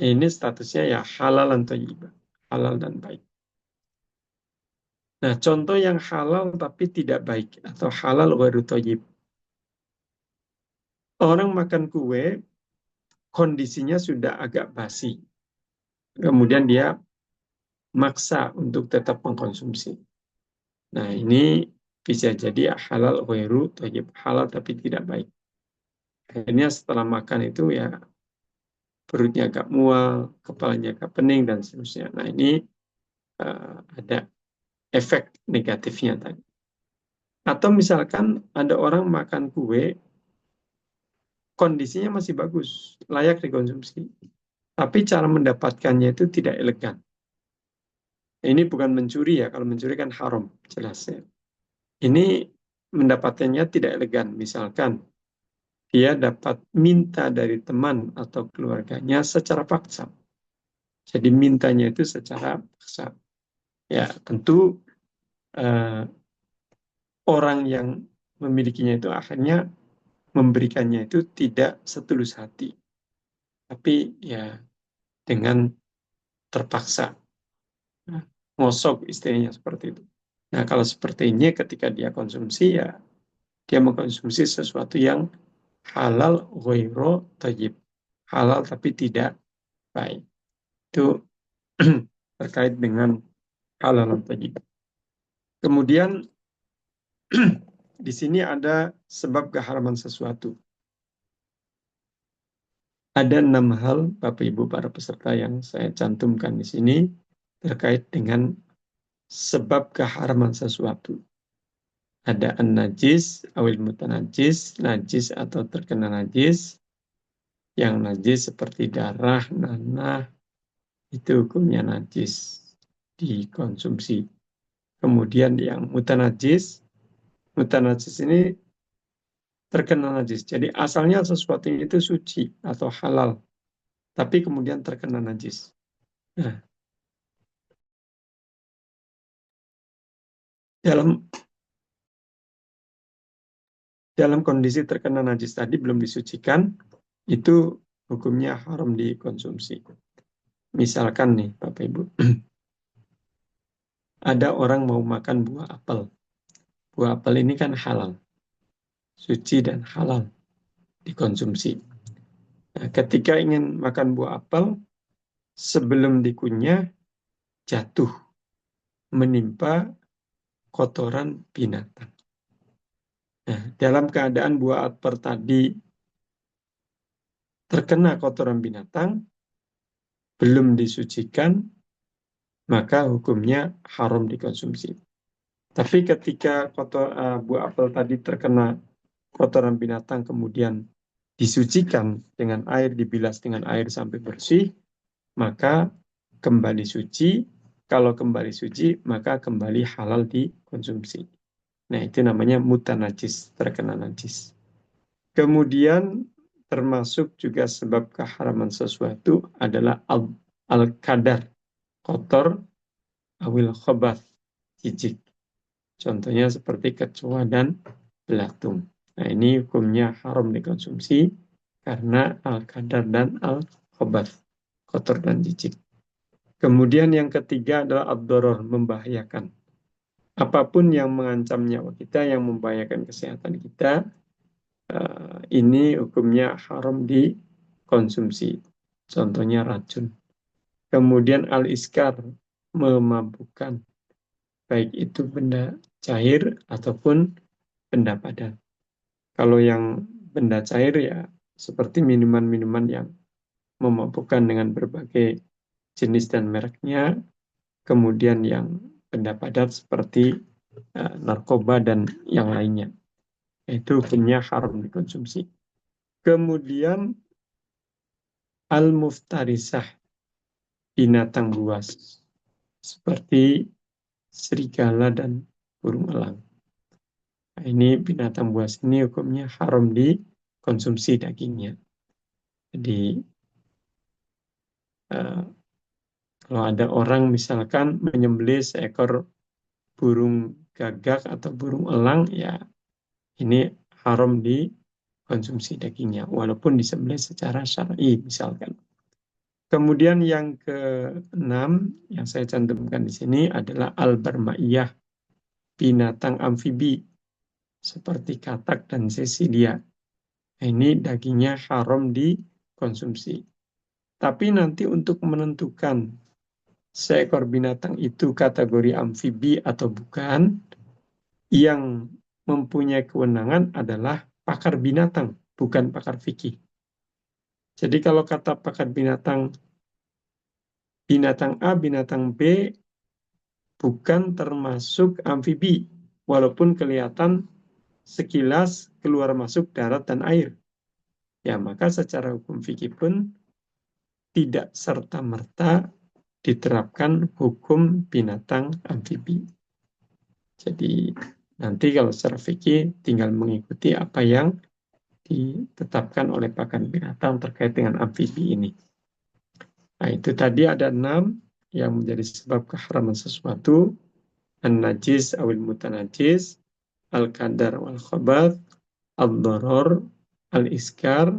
ini statusnya ya halal dan thayyibah, halal dan baik. Nah, contoh yang halal tapi tidak baik atau halal ghairu thayyib. Orang makan kue kondisinya sudah agak basi. Kemudian dia maksa untuk tetap mengkonsumsi. Nah, ini bisa jadi halal ghairu thayyib, halal tapi tidak baik. Akhirnya setelah makan itu ya perutnya agak mual, kepalanya agak pening, dan seterusnya. Nah, ini ada efek negatifnya tadi. Atau misalkan ada orang makan kue, kondisinya masih bagus, layak dikonsumsi. Tapi cara mendapatkannya itu tidak elegan. Ini bukan mencuri ya, kalau mencuri kan haram, jelas ya. Ini mendapatkannya tidak elegan. Misalkan dia dapat minta dari teman atau keluarganya secara paksa. Jadi mintanya itu secara paksa. Ya, tentu eh, orang yang memilikinya itu akhirnya memberikannya itu tidak setulus hati. Tapi ya dengan terpaksa. Nah, ngosok istilahnya seperti itu. Nah, kalau seperti ini ketika dia konsumsi ya dia mengkonsumsi sesuatu yang halal ghairu thayyib. Halal tapi tidak baik. Itu terkait dengan halal dan thayyib. Kemudian di sini ada sebab keharaman sesuatu. Ada 6 hal Bapak Ibu para peserta yang saya cantumkan di sini terkait dengan sebab keharaman sesuatu. Ada an-najis, awil mutanajis, najis atau terkena najis. Yang najis seperti darah, nanah, itu hukumnya najis dikonsumsi. Kemudian yang mutanajis ini terkena najis. Jadi asalnya sesuatu itu suci atau halal, tapi kemudian terkena najis. Nah, dalam kondisi terkena najis tadi belum disucikan, itu hukumnya haram dikonsumsi. Misalkan nih Bapak Ibu, ada orang mau makan buah apel. Buah apel ini kan halal, suci dan halal dikonsumsi. Nah, ketika ingin makan buah apel, sebelum dikunyah, jatuh, menimpa kotoran binatang. Nah, dalam keadaan buah apel tadi terkena kotoran binatang, belum disucikan, maka hukumnya haram dikonsumsi. Tapi ketika buah apel tadi terkena kotoran binatang, kemudian disucikan dengan air, dibilas dengan air sampai bersih, maka kembali suci. Kalau kembali suci, maka kembali halal dikonsumsi. Nah, itu namanya mutanajis, terkena najis. Kemudian termasuk juga sebab keharaman sesuatu adalah al-kadar, kotor, awil khobath, jijik. Contohnya seperti kecoa dan belatung. Nah, ini hukumnya haram dikonsumsi karena al-kadar dan al-khobath, kotor dan jijik. Kemudian yang ketiga adalah ad-doror, membahayakan. Apapun yang mengancam nyawa kita, yang membahayakan kesehatan kita, ini hukumnya haram dikonsumsi. Contohnya racun. Kemudian al-iskar, memabukkan. Baik itu benda cair ataupun benda padat. Kalau yang benda cair ya seperti minuman-minuman yang memabukkan dengan berbagai jenis dan mereknya. Kemudian yang benda padat seperti narkoba dan yang lainnya. Itu hukumnya haram dikonsumsi. Kemudian al-muftarisah, binatang buas seperti serigala dan burung elang. Nah, ini binatang buas ini hukumnya haram dikonsumsi dagingnya. Jadi eh, kalau ada orang misalkan menyembelih seekor burung gagak atau burung elang, ya ini haram dikonsumsi dagingnya, walaupun disembelih secara syar'i misalkan. Kemudian yang keenam yang saya cantumkan di sini adalah al-barmaiyah, binatang amfibi seperti katak dan sesilia. Nah, ini dagingnya haram dikonsumsi. Tapi nanti untuk menentukan seekor binatang itu kategori amfibi atau bukan, yang mempunyai kewenangan adalah pakar binatang, bukan pakar fikih. Jadi kalau kata pakar binatang, binatang A, binatang B bukan termasuk amfibi, walaupun kelihatan sekilas keluar masuk darat dan air. Ya, maka secara hukum fikih pun tidak serta-merta diterapkan hukum binatang amfibi. Jadi nanti kalau secara fikih tinggal mengikuti apa yang ditetapkan oleh pakar binatang terkait dengan amfibi ini. Nah, itu tadi ada 6 yang menjadi sebab keharaman sesuatu: an-najis awil mutanajis, al-kadar wal khabath, al-doror, al-iskar,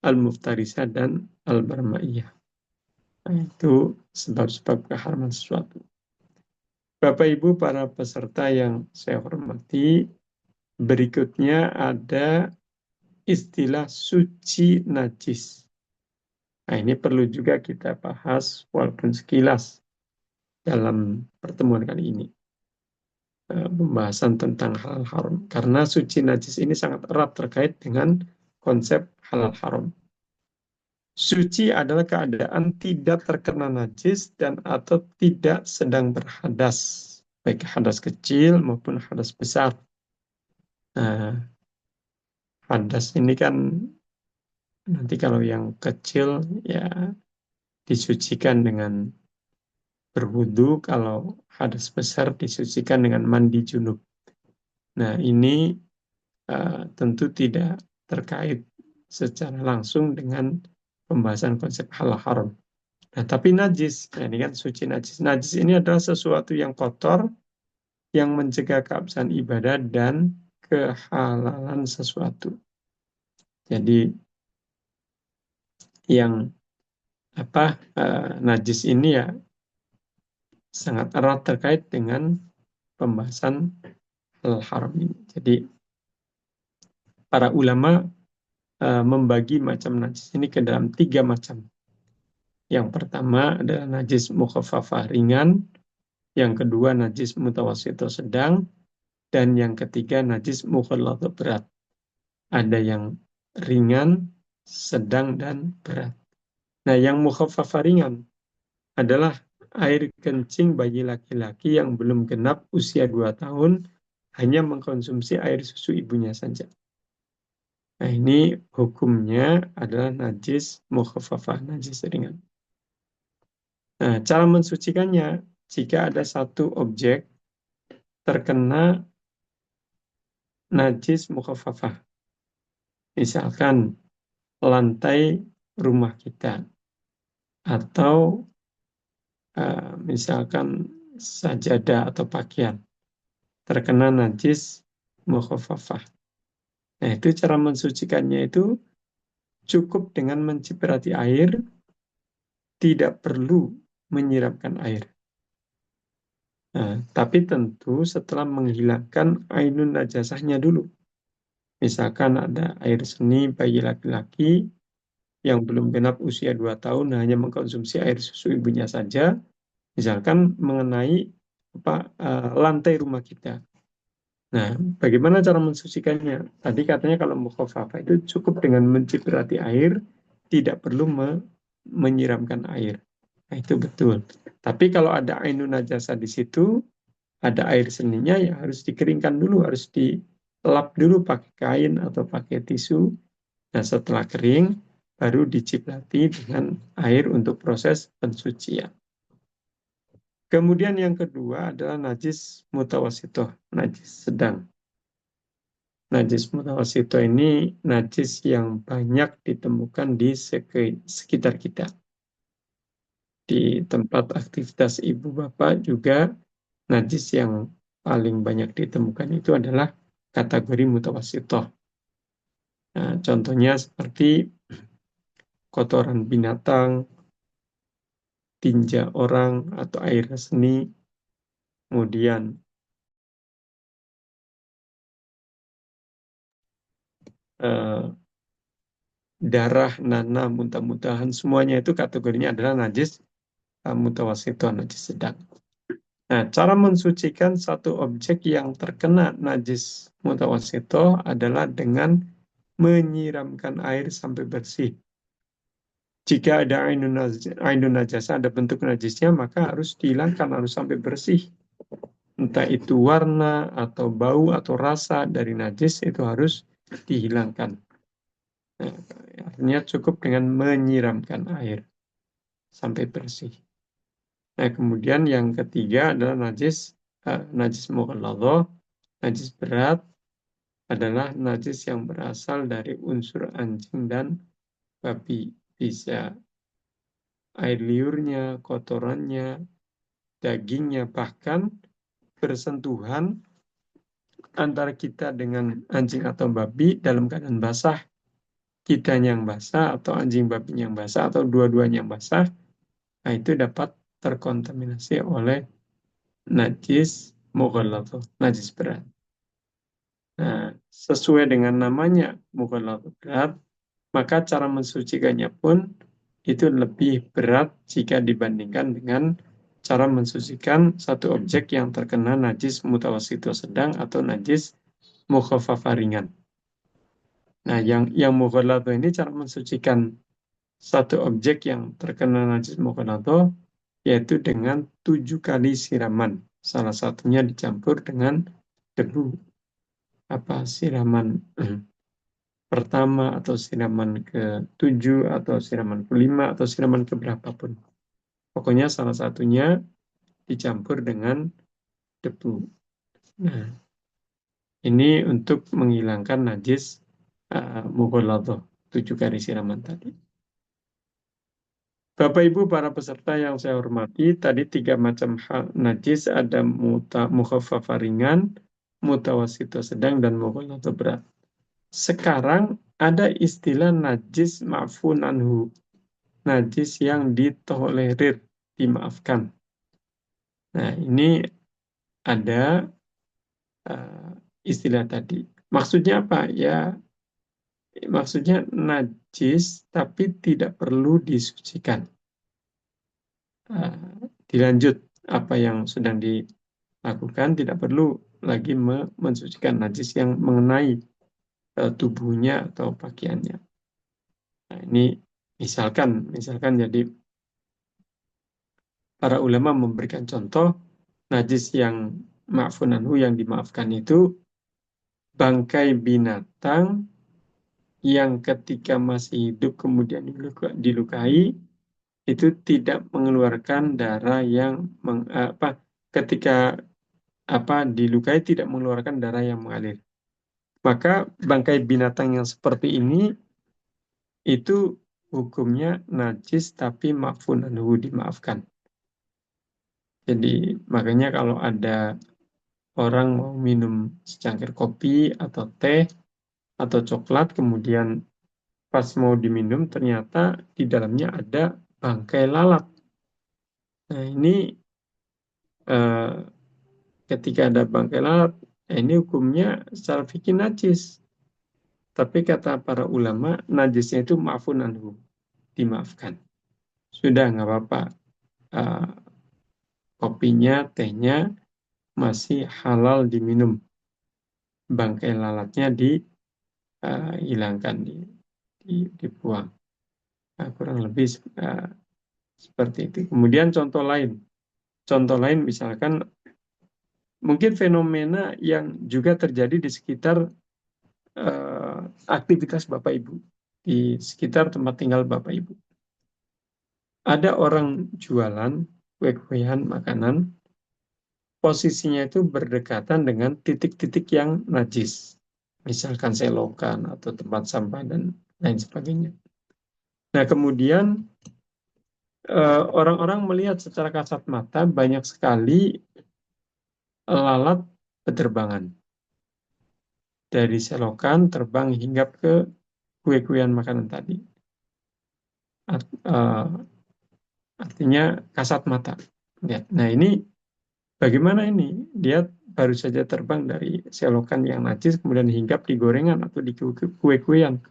al-muftarisah, dan al-barmaiyah. Nah, itu sebab-sebab keharaman sesuatu. Bapak Ibu para peserta yang saya hormati, berikutnya ada istilah suci najis. Nah, ini perlu juga kita bahas walaupun sekilas dalam pertemuan kali ini. Pembahasan tentang halal haram. Karena suci najis ini sangat erat terkait dengan konsep halal haram. Suci adalah keadaan tidak terkena najis dan atau tidak sedang berhadas, baik hadas kecil maupun hadas besar. Nah, hadas ini kan nanti kalau yang kecil ya disucikan dengan berwudu, kalau hadas besar disucikan dengan mandi junub. Nah, ini tentu tidak terkait secara langsung dengan pembahasan konsep halal haram. Nah, tapi najis, nah ini kan suci najis. Najis ini adalah sesuatu yang kotor, yang mencegah keabsahan ibadah dan kehalalan sesuatu. Jadi yang najis ini ya sangat erat terkait dengan pembahasan Al-Haram ini. Jadi para ulama membagi macam najis ini ke dalam 3 macam. Yang pertama adalah najis mukhaffafah ringan, yang kedua najis mutawassithah sedang, dan yang ketiga najis mukhalladhah berat. Ada yang ringan, sedang, dan berat. Nah, yang mukhaffafah ringan adalah air kencing bayi laki-laki yang belum genap usia 2 tahun hanya mengkonsumsi air susu ibunya saja. Nah, ini hukumnya adalah najis mukhaffafah, najis ringan. Nah, cara mensucikannya, jika ada satu objek terkena najis mukhaffafah, misalkan lantai rumah kita, atau misalkan sajadah atau pakaian, terkena najis mukhaffafah. Nah, itu cara mensucikannya itu cukup dengan menciprati air, tidak perlu menyiramkan air. Nah, tapi tentu setelah menghilangkan ainun najasahnya dulu. Misalkan ada air seni bayi laki-laki yang belum genap usia 2 tahun hanya mengkonsumsi air susu ibunya saja, misalkan mengenai lantai rumah kita. Nah, bagaimana cara mensucikannya? Tadi katanya kalau mukhaffafah itu cukup dengan menciprati air, tidak perlu menyiramkan air. Nah, itu betul. Tapi kalau ada ainun najasa di situ, ada air seninya, ya harus dikeringkan dulu, harus dilap dulu pakai kain atau pakai tisu. Nah, setelah kering, baru diciprati dengan air untuk proses pensucian. Kemudian yang kedua adalah najis mutawassithah, najis sedang. Najis mutawassithah ini najis yang banyak ditemukan di sekitar kita. Di tempat aktivitas ibu bapak juga najis yang paling banyak ditemukan itu adalah kategori mutawassithah. Nah, contohnya seperti kotoran binatang, tinja orang atau air seni, kemudian eh, darah, nanah, muntah-muntahan, semuanya itu kategorinya adalah najis mutawassithah, najis sedang. Nah, cara mensucikan satu objek yang terkena najis mutawassithah adalah dengan menyiramkan air sampai bersih. Jika ada ainun najasa, ada bentuk najisnya, maka harus dihilangkan, harus sampai bersih. Entah itu warna, atau bau, atau rasa dari najis, itu harus dihilangkan. Nah, artinya cukup dengan menyiramkan air sampai bersih. Nah, kemudian yang ketiga adalah najis mughalladhah, najis berat adalah najis yang berasal dari unsur anjing dan babi. Bisa air liurnya, kotorannya, dagingnya, bahkan bersentuhan antara kita dengan anjing atau babi dalam keadaan basah, kitanya yang basah atau anjing babinya yang basah atau dua-duanya yang basah, nah itu dapat terkontaminasi oleh najis mughalladhah, najis berat. Nah, sesuai dengan namanya mughalladhah berat, maka cara mensucikannya pun itu lebih berat jika dibandingkan dengan cara mensucikan satu objek yang terkena najis mutawassithah sedang atau najis mukhaffafah ringan. Nah, yang mughalladhah ini cara mensucikan satu objek yang terkena najis mughalladhah yaitu dengan 7 kali siraman. Salah satunya dicampur dengan debu. Siraman pertama atau siraman ke-7 atau siraman ke-5 atau siraman ke-berapapun. Pokoknya salah satunya dicampur dengan debu. Nah, ini untuk menghilangkan najis mughalladhah, 7 kali siraman tadi. Bapak Ibu para peserta yang saya hormati, tadi 3 macam najis, ada mukhaffafah ringan, mutawassithah sedang, dan mughalladhah berat. Sekarang ada istilah najis ma'fun anhu, najis yang ditolerir, dimaafkan. Nah, ini ada istilah tadi. Maksudnya apa? Ya, maksudnya najis tapi tidak perlu disucikan. Dilanjut apa yang sedang dilakukan, tidak perlu lagi mensucikan najis yang mengenai tubuhnya atau pakaiannya. Nah, ini misalkan jadi para ulama memberikan contoh najis yang ma'fun anhu, yang dimaafkan itu bangkai binatang yang ketika masih hidup kemudian dilukai itu tidak mengeluarkan darah yang ketika dilukai tidak mengeluarkan darah yang mengalir. Maka bangkai binatang yang seperti ini itu hukumnya najis tapi ma'fun anhu, dimaafkan. Jadi makanya kalau ada orang mau minum secangkir kopi atau teh atau coklat, kemudian pas mau diminum ternyata di dalamnya ada bangkai lalat. Nah, ini eh, ketika ada bangkai lalat, ini hukumnya secara fikih najis. Tapi kata para ulama, najisnya itu ma'fun anhu, dimaafkan. Sudah nggak apa-apa. Eh, Kopinya, tehnya masih halal diminum. Bangkai lalatnya dihilangkan, dibuang. Nah, kurang lebih eh, seperti itu. Kemudian contoh lain misalkan mungkin fenomena yang juga terjadi di sekitar eh, aktivitas Bapak Ibu, di sekitar tempat tinggal Bapak Ibu. Ada orang jualan kue-kuean makanan, posisinya itu berdekatan dengan titik-titik yang najis. Misalkan selokan atau tempat sampah dan lain sebagainya. Nah, kemudian orang-orang melihat secara kasat mata banyak sekali lalat berterbangan dari selokan terbang hingga ke kue-kuean makanan tadi. Artinya kasat mata. Ya. Nah, ini bagaimana ini? Dia baru saja terbang dari selokan yang najis kemudian hinggap di gorengan atau di kue-kuean.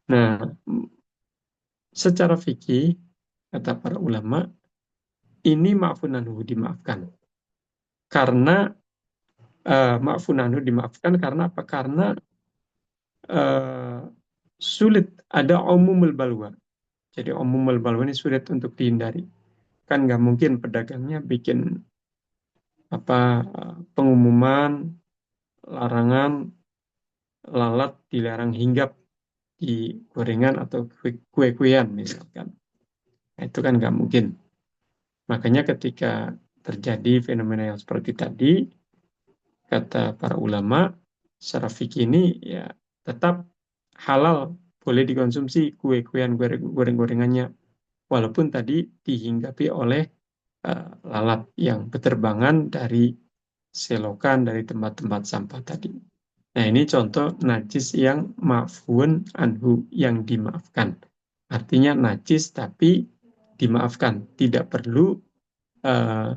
Nah, secara fikih kata para ulama ini ma'fun anhu, dimaafkan. Karena ma'fun anhu dimaafkan karena apa? Karena eh, sulit, ada umumul balwa. Jadi umumul balwa ini sulit untuk dihindari. Kan nggak mungkin pedagangnya bikin pengumuman larangan lalat dilarang hinggap di gorengan atau kue-kuean misalkan. Nah, itu kan nggak mungkin. Makanya ketika terjadi fenomena yang seperti tadi, kata para ulama, secara fikih ini ya tetap halal, boleh dikonsumsi kue-kuean, goreng-gorengannya, walaupun tadi dihinggapi oleh lalat yang berterbangan dari selokan, dari tempat-tempat sampah tadi. Nah, ini contoh najis yang ma'fun anhu, yang dimaafkan. Artinya najis tapi dimaafkan, tidak perlu eh,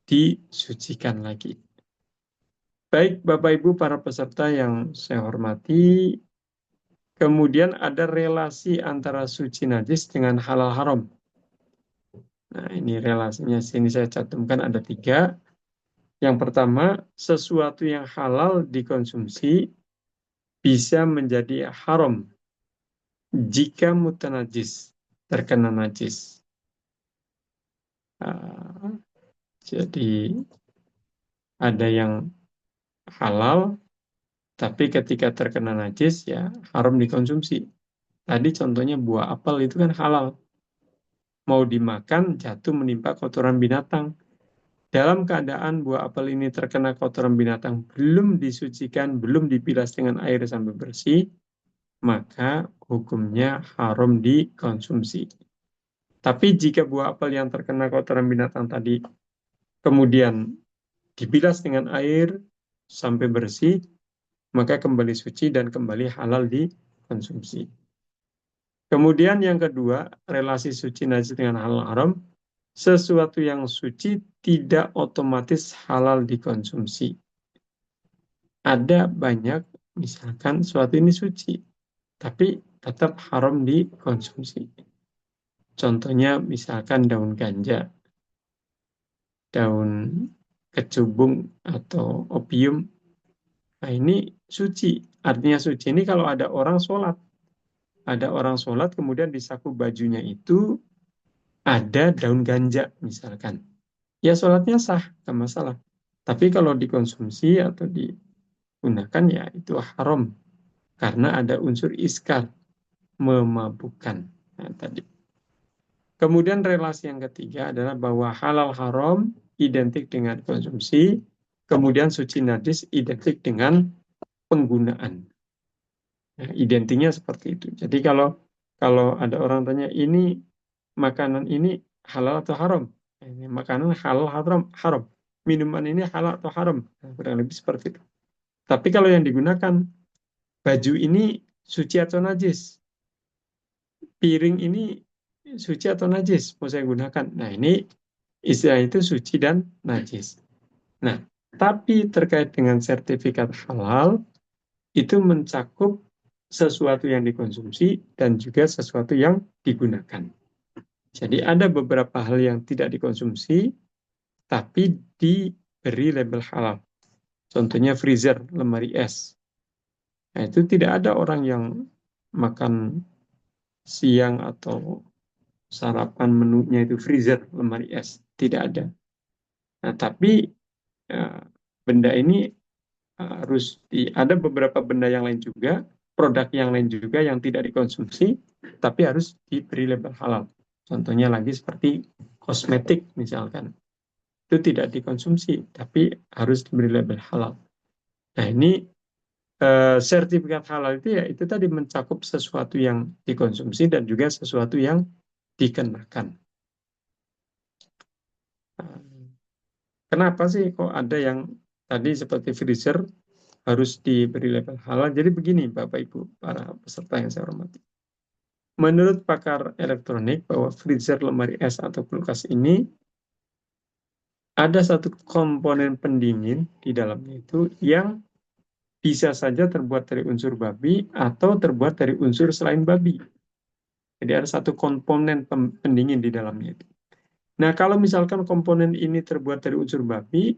disucikan lagi. Baik, Bapak Ibu para peserta yang saya hormati, kemudian ada relasi antara suci najis dengan halal haram. Nah, ini relasinya sini saya cantumkan ada 3. Yang pertama, sesuatu yang halal dikonsumsi bisa menjadi haram jika mutanajis, terkena najis. Ah, jadi ada yang halal, tapi ketika terkena najis ya haram dikonsumsi. Tadi contohnya buah apel itu kan halal. Mau dimakan jatuh menimpa kotoran binatang. Dalam keadaan buah apel ini terkena kotoran binatang, belum disucikan, belum dibilas dengan air sampai bersih, maka hukumnya haram dikonsumsi. Tapi jika buah apel yang terkena kotoran binatang tadi kemudian dibilas dengan air sampai bersih, maka kembali suci dan kembali halal dikonsumsi. Kemudian yang kedua, relasi suci najis dengan halal haram, sesuatu yang suci tidak otomatis halal dikonsumsi. Ada banyak, misalkan suatu ini suci, tapi tetap haram dikonsumsi. Contohnya misalkan daun ganja, daun kecubung atau opium. Nah ini suci. Artinya suci ini kalau ada orang sholat kemudian di saku bajunya itu ada daun ganja misalkan. Ya sholatnya sah, nggak masalah. Tapi kalau dikonsumsi atau digunakan ya itu haram. Karena ada unsur iskar, memabukkan. Nah, tadi. Kemudian relasi yang ketiga adalah bahwa halal haram identik dengan konsumsi, kemudian suci najis identik dengan penggunaan. Nah, identiknya seperti itu. Jadi kalau kalau ada orang tanya ini makanan ini halal atau haram? Ini makanan halal haram haram. Minuman ini halal atau haram? Nah, kurang lebih seperti itu. Tapi kalau yang digunakan baju ini suci atau najis? Piring ini suci atau najis mau saya gunakan. Nah, ini istilah itu suci dan najis. Nah, tapi terkait dengan sertifikat halal itu mencakup sesuatu yang dikonsumsi dan juga sesuatu yang digunakan. Jadi ada beberapa hal yang tidak dikonsumsi tapi diberi label halal. Contohnya freezer, lemari es. Nah, itu tidak ada orang yang makan siang atau sarapan menunya itu freezer, lemari es. Tidak ada. Nah, tapi eh, benda ini ada beberapa benda yang lain juga, produk yang lain juga yang tidak dikonsumsi, tapi harus diberi label halal. Contohnya lagi seperti kosmetik misalkan. Itu tidak dikonsumsi, tapi harus diberi label halal. Nah, ini sertifikat halal itu ya itu tadi mencakup sesuatu yang dikonsumsi dan juga sesuatu yang dikenakan. Kenapa sih kok ada yang tadi seperti freezer harus diberi label halal? Jadi begini Bapak Ibu, para peserta yang saya hormati. Menurut pakar elektronik bahwa freezer, lemari es atau kulkas ini ada satu komponen pendingin di dalamnya itu yang bisa saja terbuat dari unsur babi atau terbuat dari unsur selain babi. Jadi ada satu komponen pendingin di dalamnya itu. Nah, kalau misalkan komponen ini terbuat dari unsur babi,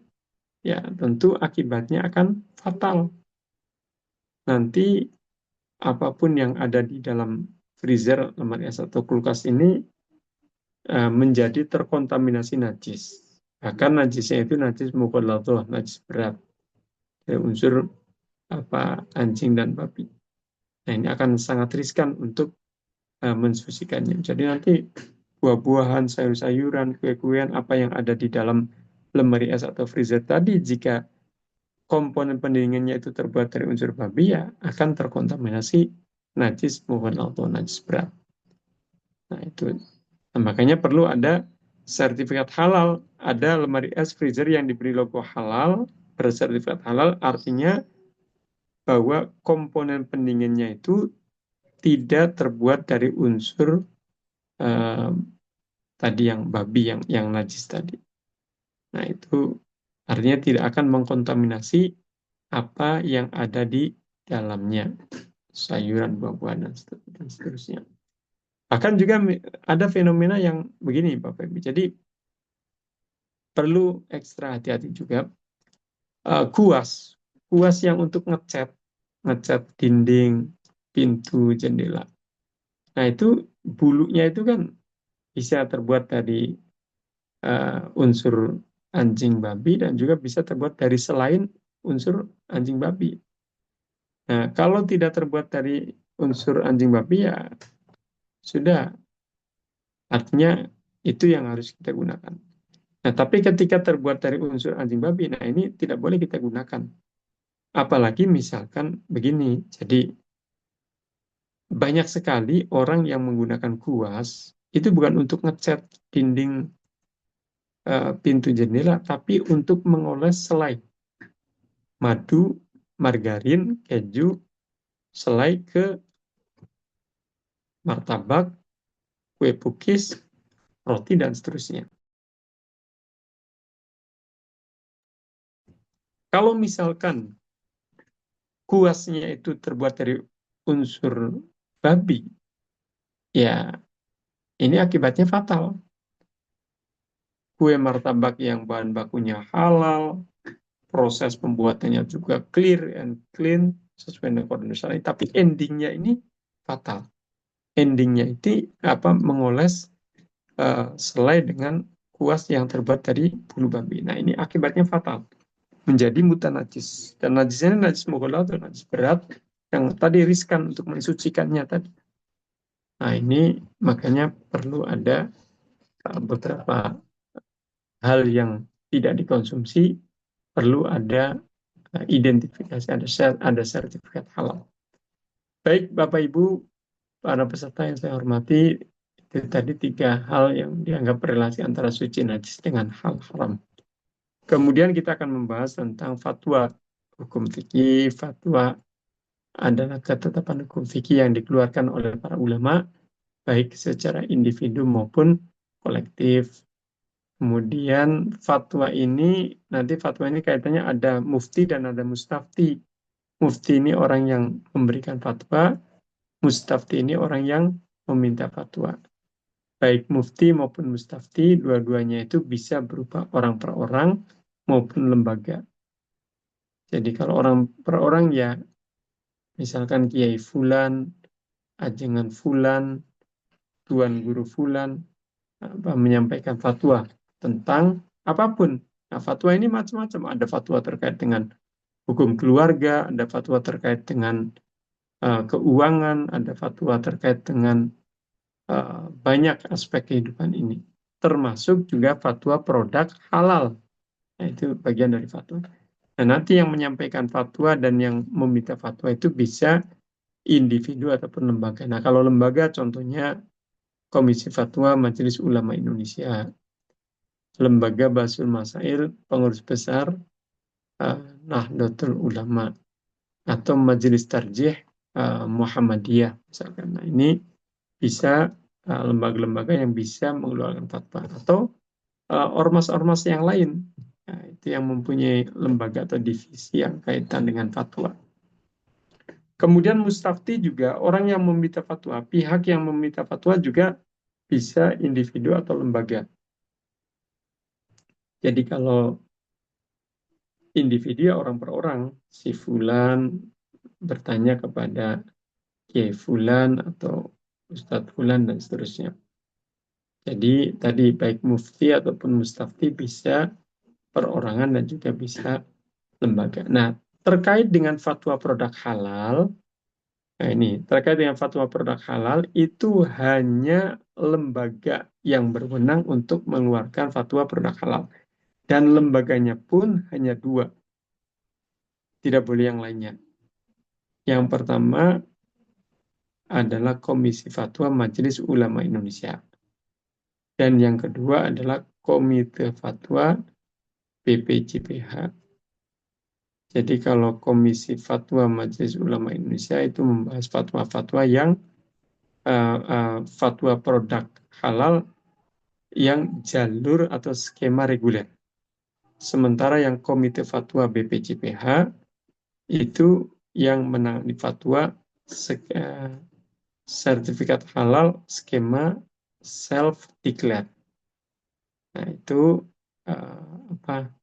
ya tentu akibatnya akan fatal. Nanti apapun yang ada di dalam freezer, lemari es atau kulkas ini menjadi terkontaminasi najis. Bahkan najisnya itu najis mughaladhah, najis berat. Dari unsur anjing dan babi. Nah, ini akan sangat riskan untuk mensucikannya. Jadi nanti buah-buahan, sayur-sayuran, kue-kuean, apa yang ada di dalam lemari es atau freezer tadi, jika komponen pendinginnya itu terbuat dari unsur babi, ya akan terkontaminasi najis atau najis berat. Nah, itu. Nah, makanya perlu ada sertifikat halal. Ada lemari es freezer yang diberi logo halal, bersertifikat halal, artinya bahwa komponen pendinginnya itu tidak terbuat dari unsur eh, tadi yang babi, yang najis tadi. Nah, itu artinya tidak akan mengkontaminasi apa yang ada di dalamnya, sayuran, buah-buahan, dan seterusnya. Bahkan juga ada fenomena yang begini, Bapak Ibu. Jadi, perlu ekstra hati-hati juga. Kuas, kuas yang untuk ngecat dinding, pintu, jendela. Nah, itu bulunya itu kan bisa terbuat dari unsur anjing babi dan juga bisa terbuat dari selain unsur anjing babi. Nah, kalau tidak terbuat dari unsur anjing babi ya sudah, artinya itu yang harus kita gunakan. Nah, tapi ketika terbuat dari unsur anjing babi, nah ini tidak boleh kita gunakan. Apalagi misalkan begini, jadi banyak sekali orang yang menggunakan kuas itu bukan untuk ngecat dinding pintu jendela, tapi untuk mengoles selai, madu, margarin, keju, selai ke martabak, kue pukis, roti, dan seterusnya. Kalau misalkan kuasnya itu terbuat dari unsur babi, ya ini akibatnya fatal. Kue martabak yang bahan bakunya halal, proses pembuatannya juga clear and clean, sesuai dengan koridor syariat, tapi endingnya ini fatal. Endingnya itu mengoles selai dengan kuas yang terbuat dari bulu babi. Nah, ini akibatnya fatal, menjadi mutanajis. Dan najisnya ini najis mughaladz atau najis berat yang tadi riskan untuk mensucikannya tadi. Nah, ini makanya perlu ada beberapa hal yang tidak dikonsumsi, perlu ada identifikasi, ada sertifikat halal. Baik, Bapak Ibu, para peserta yang saya hormati, itu tadi 3 hal yang dianggap relasi antara suci najis dengan hal haram. Kemudian kita akan membahas tentang fatwa hukum fikih. Fatwa adalah ketetapan hukum fikih yang dikeluarkan oleh para ulama, baik secara individu maupun kolektif. Kemudian nanti fatwa ini kaitannya ada mufti dan ada mustafti. Mufti ini orang yang memberikan fatwa, mustafti ini orang yang meminta fatwa. Baik mufti maupun mustafti, dua-duanya itu bisa berupa orang per orang maupun lembaga. Jadi kalau orang per orang ya, misalkan Kiai Fulan, ajengan Fulan, Tuan Guru Fulan, menyampaikan fatwa tentang apapun. Nah, fatwa ini macam-macam. Ada fatwa terkait dengan hukum keluarga, ada fatwa terkait dengan keuangan, ada fatwa terkait dengan banyak aspek kehidupan ini. Termasuk juga fatwa produk halal. Nah, itu bagian dari fatwa. Nah, nanti yang menyampaikan fatwa dan yang meminta fatwa itu bisa individu ataupun lembaga. Nah, kalau lembaga contohnya Komisi Fatwa Majelis Ulama Indonesia, Lembaga Basul Masail Pengurus Besar Nahdlatul Ulama, atau Majelis Tarjih Muhammadiyah misalkan. Nah, ini bisa lembaga-lembaga yang bisa mengeluarkan fatwa, atau ormas-ormas yang lain. Nah, itu yang mempunyai lembaga atau divisi yang kaitan dengan fatwa. Kemudian mustafti juga orang yang meminta fatwa, pihak yang meminta fatwa juga bisa individu atau lembaga. Jadi kalau individu ya orang per orang, si Fulan bertanya kepada Kiai Fulan atau Ustadz Fulan dan seterusnya. Jadi tadi baik mufti ataupun mustafti bisa perorangan dan juga bisa lembaga. Nah, terkait dengan fatwa produk halal, nah ini terkait dengan fatwa produk halal itu hanya lembaga yang berwenang untuk mengeluarkan fatwa produk halal. Dan lembaganya pun hanya 2, tidak boleh yang lainnya. Yang pertama adalah Komisi Fatwa Majelis Ulama Indonesia. Dan yang kedua adalah Komite Fatwa BPJPH. Jadi kalau Komisi Fatwa Majelis Ulama Indonesia itu membahas fatwa-fatwa yang fatwa produk halal yang jalur atau skema reguler. Sementara yang Komite Fatwa BPJPH itu yang menangani fatwa sertifikat halal skema self-declared. Nah, itu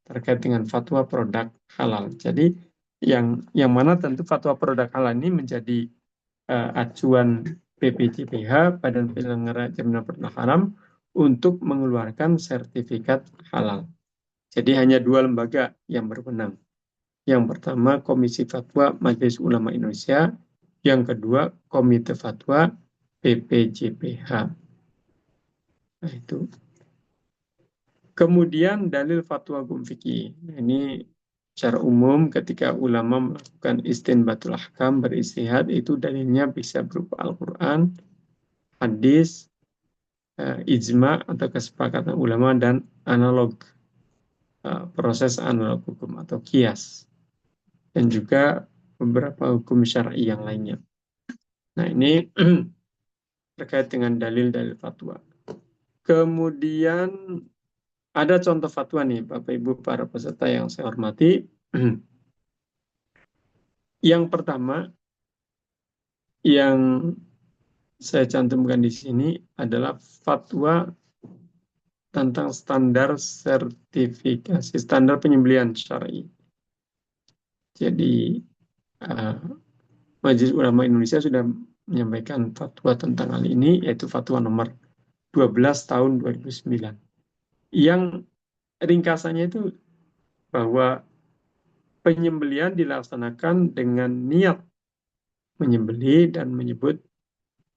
terkait dengan fatwa produk halal. Jadi yang mana tentu fatwa produk halal ini menjadi acuan BPJPH, Badan Penyelenggara Jaminan Produk Halal, untuk mengeluarkan sertifikat halal. Jadi hanya 2 lembaga yang berwenang. Yang pertama Komisi Fatwa Majelis Ulama Indonesia, yang kedua Komite Fatwa BPJPH. Nah, itu. Kemudian dalil fatwa hukum fikih. Nah, ini secara umum ketika ulama melakukan istinbatul ahkam, beristihad, itu dalilnya bisa berupa Al-Quran, hadis, ijma atau kesepakatan ulama, dan analog, proses analog hukum atau kias, dan juga beberapa hukum syar'i yang lainnya. Nah, ini terkait dengan dalil-dalil fatwa. Kemudian ada contoh fatwa nih, Bapak Ibu para peserta yang saya hormati. Yang pertama yang saya cantumkan di sini adalah fatwa tentang standar sertifikasi, standar penyembelihan syar'i. Jadi uh, Majelis Ulama Indonesia sudah menyampaikan fatwa tentang hal ini, yaitu fatwa nomor 12 tahun 2009. Yang ringkasannya itu bahwa penyembelihan dilaksanakan dengan niat menyembelih dan menyebut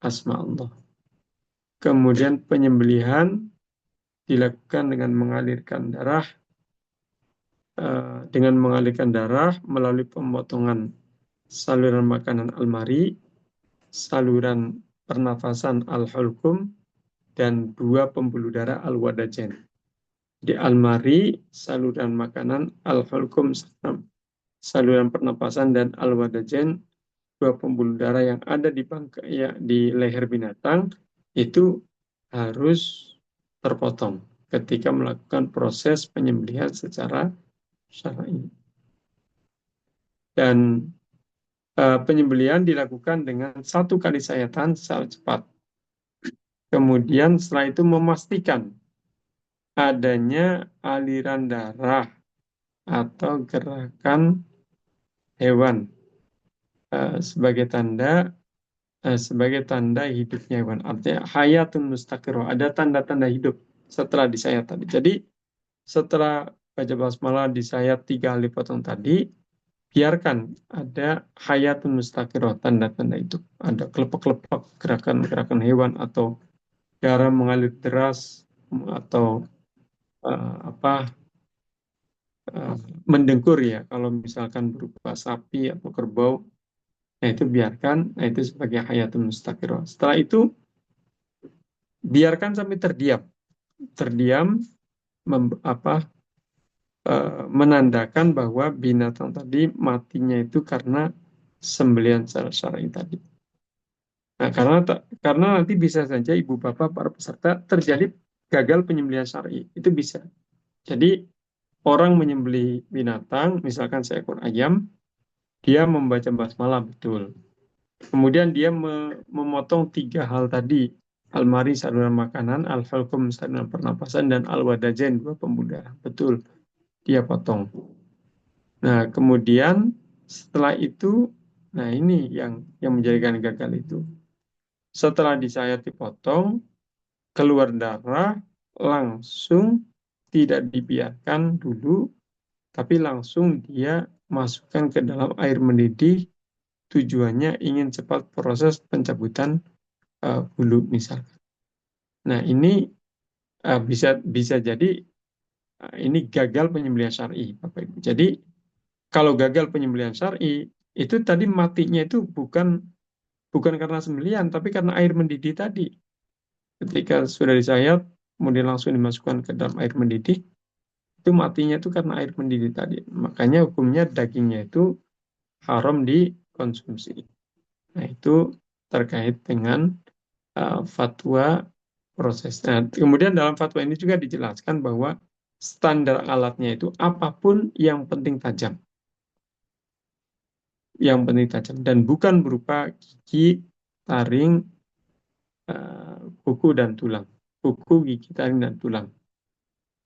asma Allah. Kemudian penyembelihan dilakukan dengan mengalirkan darah melalui pemotongan saluran makanan almari, saluran pernafasan al-hulqum, dan dua pembuluh darah al-wadajen. Di almari, saluran makanan al-hulqum, saluran pernapasan, dan al-wadajen, dua pembuluh darah yang ada di leher binatang, itu harus terpotong ketika melakukan proses penyembelihan secara syar'i. Dan penyembelihan dilakukan dengan 1 kali sayatan secara cepat. Kemudian setelah itu memastikan adanya aliran darah atau gerakan hewan sebagai tanda hidupnya hewan. Artinya hayatun mustaqirah, ada tanda-tanda hidup setelah disayat tadi. Jadi setelah baca basmalah disayat 3 kali potong tadi, biarkan ada hayatun mustaqirah, tanda-tanda itu. Ada kelepek-kelepek gerakan-gerakan hewan atau darah mengalir deras atau mendengkur ya, kalau misalkan berupa sapi atau kerbau. Nah itu biarkan, nah itu sebagai hayatun mustaqirah. Setelah itu biarkan sampai terdiam menandakan bahwa binatang tadi matinya itu karena sembelihan secara syar'i tadi. Nah, karena nanti bisa saja ibu bapak para peserta terjadi gagal penyembelihan syar'i, itu bisa. Jadi orang menyembelih binatang, misalkan seekor ayam, dia membaca basmalah betul. Kemudian dia memotong 3 hal tadi, almari saluran makanan, al-falqum saluran pernapasan, dan al-wadajen dua pembuluh darah. Betul, dia potong. Nah, kemudian setelah itu, nah ini yang menjadikan gagal itu. Setelah disayat dipotong, keluar darah, langsung tidak dibiarkan dulu, tapi langsung dia masukkan ke dalam air mendidih, tujuannya ingin cepat proses pencabutan bulu misalkan. Nah, ini bisa jadi ini gagal penyembelihan syar'i, Bapak Ibu. Jadi kalau gagal penyembelihan syar'i, itu tadi matinya itu bukan karena sembelihan, tapi karena air mendidih tadi. Ketika sudah disayat, kemudian langsung dimasukkan ke dalam air mendidih, itu matinya itu karena air mendidih tadi. Makanya hukumnya dagingnya itu haram dikonsumsi. Nah, itu terkait dengan fatwa proses. Nah, kemudian dalam fatwa ini juga dijelaskan bahwa standar alatnya itu apapun yang penting tajam. Yang penting tajam. Dan bukan berupa gigi, taring, kuku, dan tulang. Kuku, gigi, taring, dan tulang.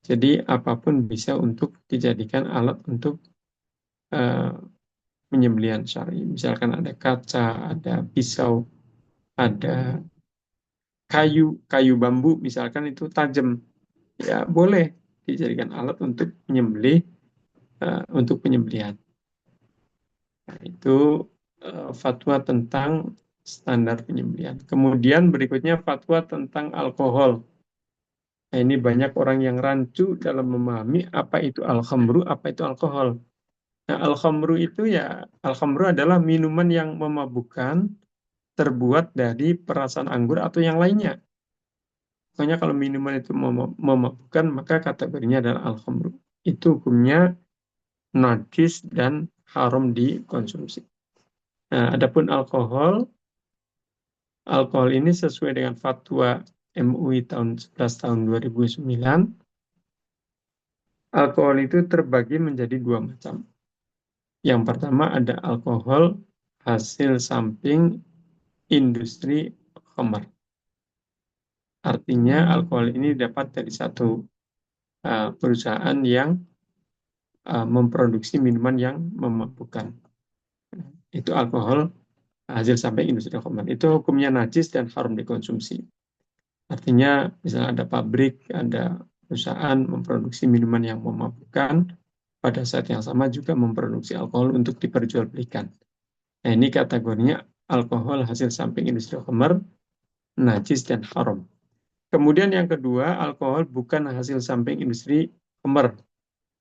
Jadi apapun bisa untuk dijadikan alat untuk penyembelihan syar'i. Misalkan ada kaca, ada pisau, ada kayu bambu, misalkan itu tajam, ya boleh dijadikan alat untuk untuk penyembelihan. Nah, itu fatwa tentang standar penyembelihan. Kemudian berikutnya fatwa tentang alkohol. Nah, ini banyak orang yang rancu dalam memahami apa itu al-khamru, apa itu alkohol. Nah, al-khamru adalah minuman yang memabukkan, terbuat dari perasan anggur atau yang lainnya. Makanya kalau minuman itu memabukkan, maka kategorinya adalah al-khamru. Itu hukumnya najis dan haram dikonsumsi. Nah, adapun alkohol ini sesuai dengan fatwa MUI tahun 11 tahun 2009, alkohol itu terbagi menjadi 2 macam. Yang pertama ada alkohol hasil samping industri khamar. Artinya alkohol ini dapat dari satu perusahaan yang memproduksi minuman yang memabukkan. Itu alkohol hasil samping industri khamar. Itu hukumnya najis dan haram dikonsumsi. Artinya misalnya ada pabrik, ada perusahaan memproduksi minuman yang memabukkan, pada saat yang sama juga memproduksi alkohol untuk diperjualbelikan. Nah, ini kategorinya alkohol hasil samping industri khamar, najis dan haram. Kemudian yang kedua, alkohol bukan hasil samping industri khamar.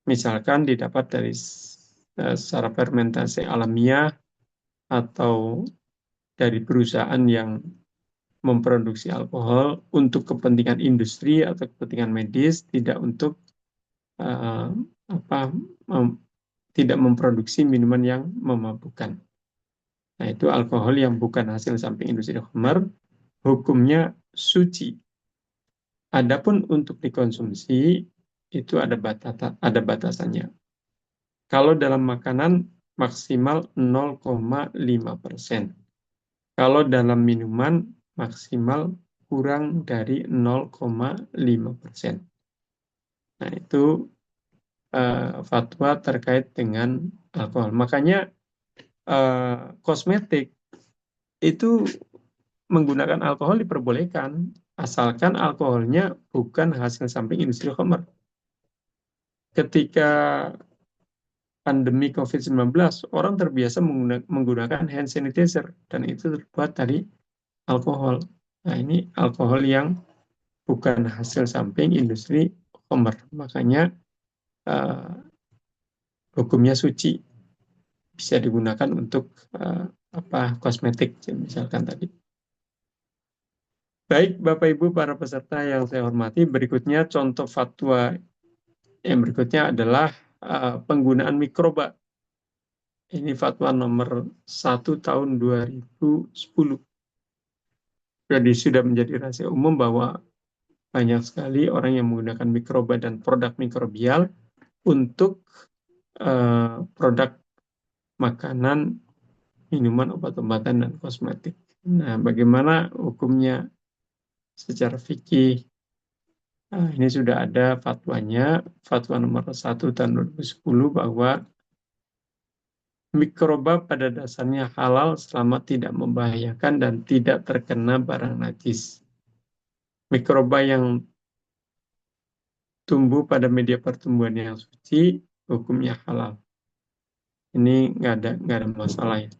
Misalkan didapat dari secara fermentasi alamiah atau dari perusahaan yang memproduksi alkohol untuk kepentingan industri atau kepentingan medis, tidak untuk uh, apa tidak memproduksi minuman yang memabukkan. Nah, itu alkohol yang bukan hasil samping industri khamar, hukumnya suci. Adapun untuk dikonsumsi itu ada batasannya. Kalau dalam makanan maksimal 0,5%. Kalau dalam minuman maksimal kurang dari 0,5%. Nah, itu fatwa terkait dengan alkohol. Makanya kosmetik itu menggunakan alkohol diperbolehkan, asalkan alkoholnya bukan hasil samping industri khamar. Ketika pandemi COVID-19, orang terbiasa menggunakan hand sanitizer, dan itu terbuat dari alkohol. Nah, ini alkohol yang bukan hasil samping industri khamar. Makanya uh, hukumnya suci, bisa digunakan untuk kosmetik, misalkan tadi. Baik, Bapak Ibu para peserta yang saya hormati, berikutnya contoh fatwa yang berikutnya adalah penggunaan mikroba. Ini fatwa nomor 1 tahun 2010. Jadi sudah menjadi rahasia umum bahwa banyak sekali orang yang menggunakan mikroba dan produk mikrobial untuk produk makanan, minuman, obat-obatan, dan kosmetik. Nah, bagaimana hukumnya secara fikih? Nah, ini sudah ada fatwanya, fatwa nomor 1 tahun 2010, bahwa mikroba pada dasarnya halal selama tidak membahayakan dan tidak terkena barang najis. Mikroba yang tumbuh pada media pertumbuhan yang suci, hukumnya halal. Ini nggak ada masalah ya.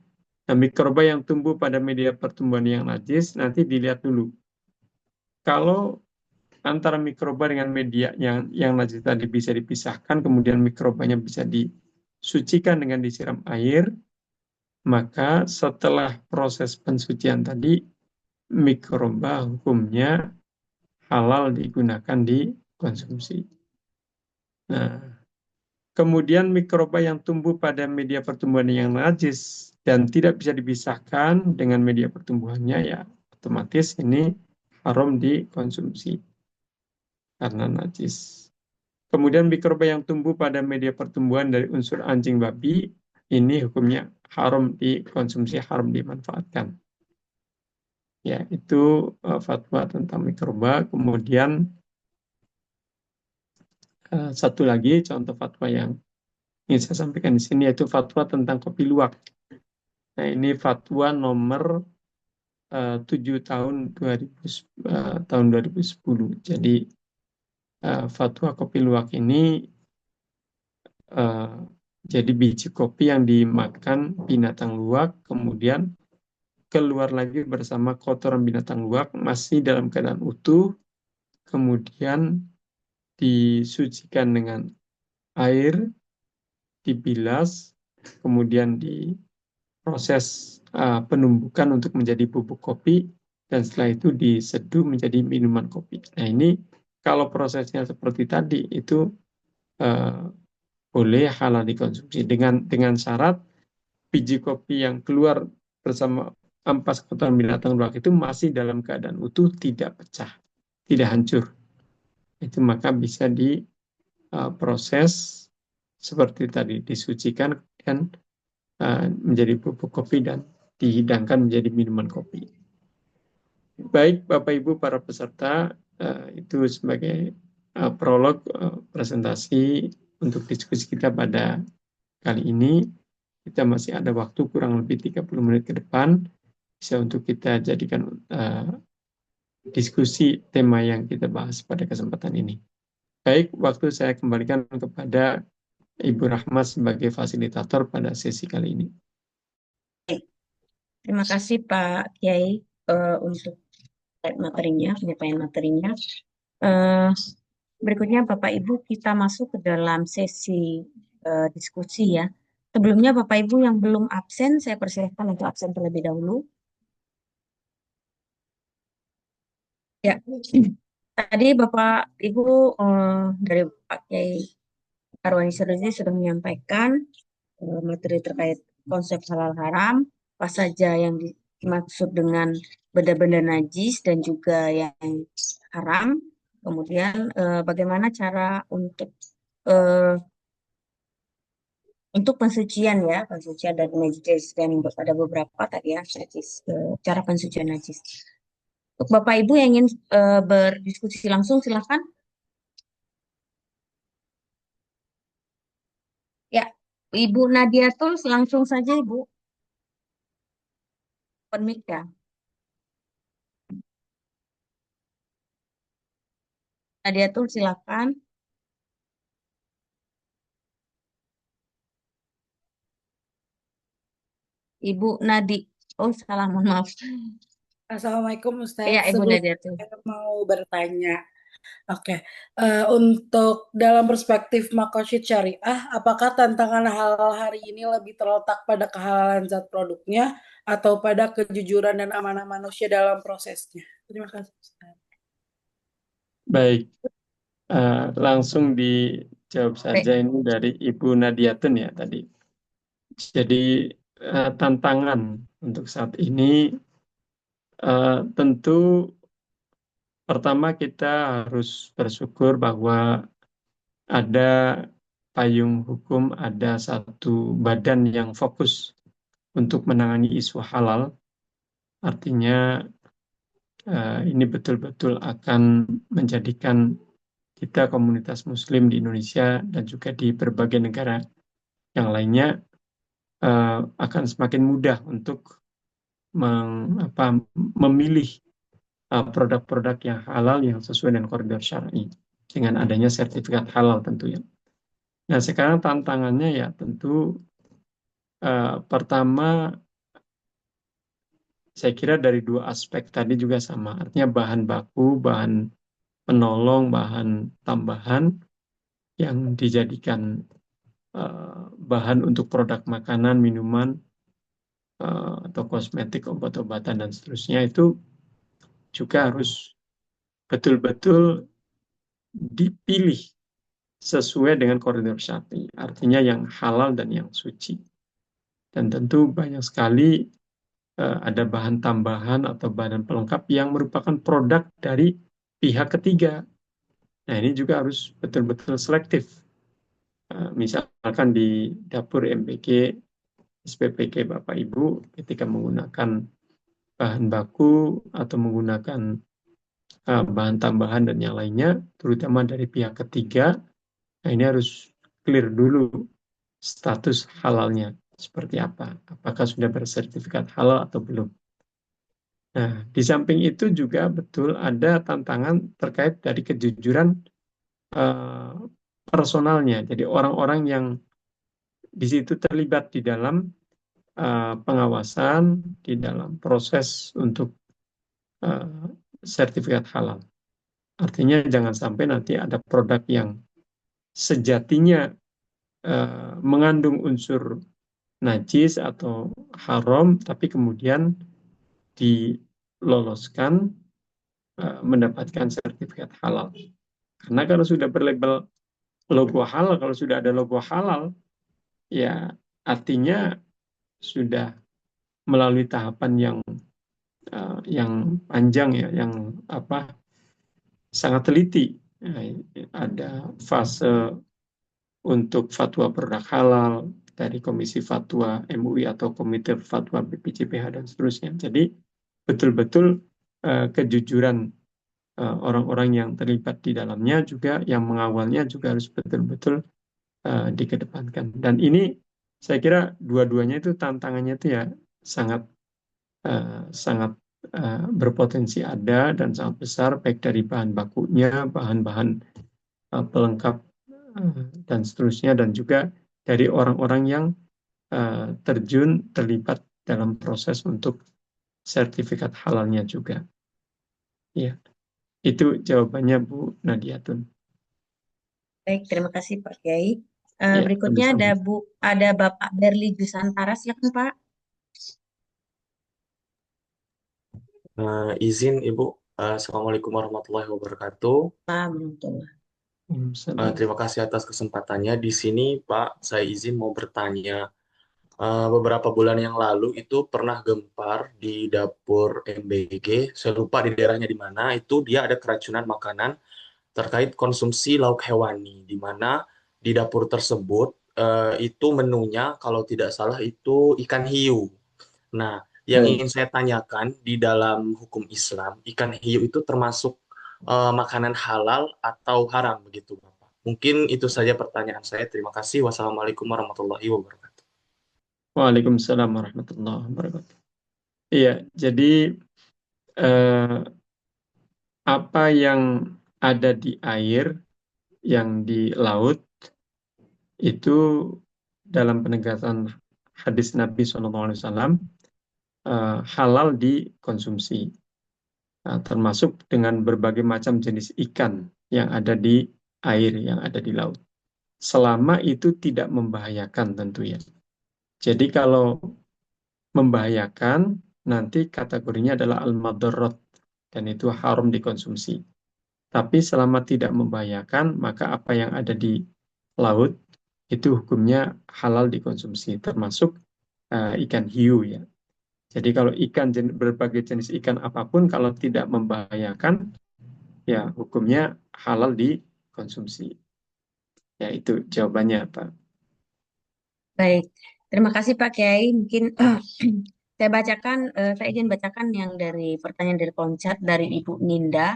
Nah, mikroba yang tumbuh pada media pertumbuhan yang najis, nanti dilihat dulu. Kalau antara mikroba dengan media yang najis tadi bisa dipisahkan, kemudian mikrobanya bisa disucikan dengan disiram air, maka setelah proses pensucian tadi, mikroba hukumnya halal digunakan di konsumsi. Nah, kemudian mikroba yang tumbuh pada media pertumbuhan yang najis dan tidak bisa dipisahkan dengan media pertumbuhannya, ya otomatis ini haram dikonsumsi karena najis. Kemudian mikroba yang tumbuh pada media pertumbuhan dari unsur anjing babi, ini hukumnya haram dikonsumsi, haram dimanfaatkan. Ya, itu fatwa tentang mikroba. Kemudian satu lagi contoh fatwa yang ingin saya sampaikan di sini, yaitu fatwa tentang kopi luwak. Nah, ini fatwa nomor 7 tahun 2010. Jadi fatwa kopi luwak ini jadi biji kopi yang dimakan binatang luwak, kemudian keluar lagi bersama kotoran binatang luwak, masih dalam keadaan utuh, kemudian disucikan dengan air, dibilas, kemudian diproses penumbukan untuk menjadi bubuk kopi, dan setelah itu diseduh menjadi minuman kopi. Nah, ini kalau prosesnya seperti tadi, itu boleh halal dikonsumsi dengan syarat biji kopi yang keluar bersama ampas kotoran binatang luwak itu masih dalam keadaan utuh, tidak pecah, tidak hancur. Itu maka bisa diproses seperti tadi, disucikan dan menjadi bubuk kopi dan dihidangkan menjadi minuman kopi. Baik Bapak Ibu para peserta, itu sebagai prolog presentasi untuk diskusi kita pada kali ini. Kita masih ada waktu kurang lebih 30 menit ke depan, bisa untuk kita jadikan diskusi tema yang kita bahas pada kesempatan ini. Baik, waktu saya kembalikan kepada Ibu Rahmat sebagai fasilitator pada sesi kali ini. Terima kasih Pak Kiai untuk materinya, penyampaian materinya. Berikutnya Bapak Ibu kita masuk ke dalam sesi diskusi ya. Sebelumnya Bapak Ibu yang belum absen, saya persilahkan untuk absen terlebih dahulu. Ya, tadi Bapak Ibu dari Pak Kiai Arwani Seruzi sudah menyampaikan materi terkait konsep halal haram, apa saja yang dimaksud dengan benda-benda najis dan juga yang haram, kemudian bagaimana cara eh, untuk pensucian ya, pensucian dari najis dan ada beberapa tadi ya najis, cara pensucian najis. Untuk Bapak Ibu yang ingin berdiskusi langsung silahkan. Ya, Ibu Nadia Tuls langsung saja Ibu, open mic ya. Nadia Tuls silakan. Ibu Nadi. Oh, salah, mohon maaf. Assalamualaikum Iya, Ustadz. Ibu Nadia Sebelumnya Tuls. saya mau bertanya. Oke, untuk dalam perspektif makosyid syariah, apakah tantangan halal hari ini lebih terletak pada kehalalan zat produknya atau pada kejujuran dan amanah manusia dalam prosesnya? Terima kasih Ustadz. Baik, langsung dijawab saja Baik. ini dari Ibu Nadiatun ya tadi. Jadi tantangan untuk saat ini tentu pertama kita harus bersyukur bahwa ada payung hukum, ada satu badan yang fokus untuk menangani isu halal. Artinya ini betul-betul akan menjadikan kita komunitas Muslim di Indonesia dan juga di berbagai negara yang lainnya akan semakin mudah untuk memilih produk-produk yang halal yang sesuai dengan koridor syar'i dengan adanya sertifikat halal tentunya. Nah sekarang tantangannya ya tentu pertama saya kira dari dua aspek tadi juga sama, artinya bahan baku, bahan penolong, bahan tambahan yang dijadikan bahan untuk produk makanan, minuman, atau kosmetik, obat-obatan, dan seterusnya itu juga harus betul-betul dipilih sesuai dengan koridor syar'i, artinya yang halal dan yang suci. Dan tentu banyak sekali ada bahan tambahan atau bahan pelengkap yang merupakan produk dari pihak ketiga. Nah, ini juga harus betul-betul selektif. Misalkan di dapur MBG, SPPG Bapak Ibu, ketika menggunakan bahan baku atau menggunakan bahan tambahan dan yang lainnya, terutama dari pihak ketiga, nah ini harus clear dulu status halalnya seperti apa. Apakah sudah bersertifikat halal atau belum. Nah, di samping itu juga betul ada tantangan terkait dari kejujuran uh, personalnya. Jadi orang-orang yang di situ terlibat di dalam pengawasan, di dalam proses untuk uh, sertifikat halal. Artinya jangan sampai nanti ada produk yang sejatinya mengandung unsur najis atau haram, tapi kemudian diloloskan mendapatkan sertifikat halal. Karena kalau sudah berlabel logo halal, kalau sudah ada logo halal, ya artinya sudah melalui tahapan yang panjang ya, yang sangat teliti. Nah, ada fase untuk fatwa produk halal, dari Komisi Fatwa MUI atau Komite Fatwa BPJPH dan seterusnya. Jadi betul-betul kejujuran orang-orang yang terlibat di dalamnya juga, yang mengawalnya juga harus betul-betul dikedepankan. Dan ini saya kira dua-duanya itu tantangannya itu ya sangat sangat berpotensi ada dan sangat besar, baik dari bahan bakunya, bahan-bahan pelengkap dan seterusnya, dan juga dari orang-orang yang terlibat dalam proses untuk sertifikat halalnya juga. Ya, itu jawabannya Bu Nadiatun. Baik, terima kasih Pak Kiai. Ya, Berikutnya sama-sama. ada Bapak Berli Jusantara, silakan Pak. Izin Ibu, Assalamualaikum warahmatullahi wabarakatuh. Alhamdulillah. Salam. Terima kasih atas kesempatannya. Di sini Pak, saya izin mau bertanya. Beberapa bulan yang lalu itu pernah gempar di dapur MBG, saya lupa di daerahnya di mana, itu dia ada keracunan makanan terkait konsumsi lauk hewani, di mana di dapur tersebut itu menunya kalau tidak salah itu ikan hiu. Nah, yang ingin saya tanyakan di dalam hukum Islam, ikan hiu itu termasuk makanan halal atau haram begitu, Bapak? Mungkin itu saja pertanyaan saya. Terima kasih. Wassalamualaikum warahmatullahi wabarakatuh. Waalaikumsalam warahmatullahi wabarakatuh. Iya, jadi eh, apa yang ada di air, yang di laut, itu dalam penegasan hadis Nabi SAW halal dikonsumsi. Termasuk dengan berbagai macam jenis ikan yang ada di air, yang ada di laut. Selama itu tidak membahayakan tentunya. Jadi kalau membahayakan, nanti kategorinya adalah al-madharat, dan itu haram dikonsumsi. Tapi selama tidak membahayakan, maka apa yang ada di laut itu hukumnya halal dikonsumsi, termasuk ikan hiu ya. Jadi kalau berbagai jenis ikan apapun kalau tidak membahayakan, ya hukumnya halal dikonsumsi. Ya itu jawabannya Pak. Baik, terima kasih Pak Kiai. Mungkin saya izin bacakan yang dari pertanyaan dari kolom chat dari Ibu Ninda.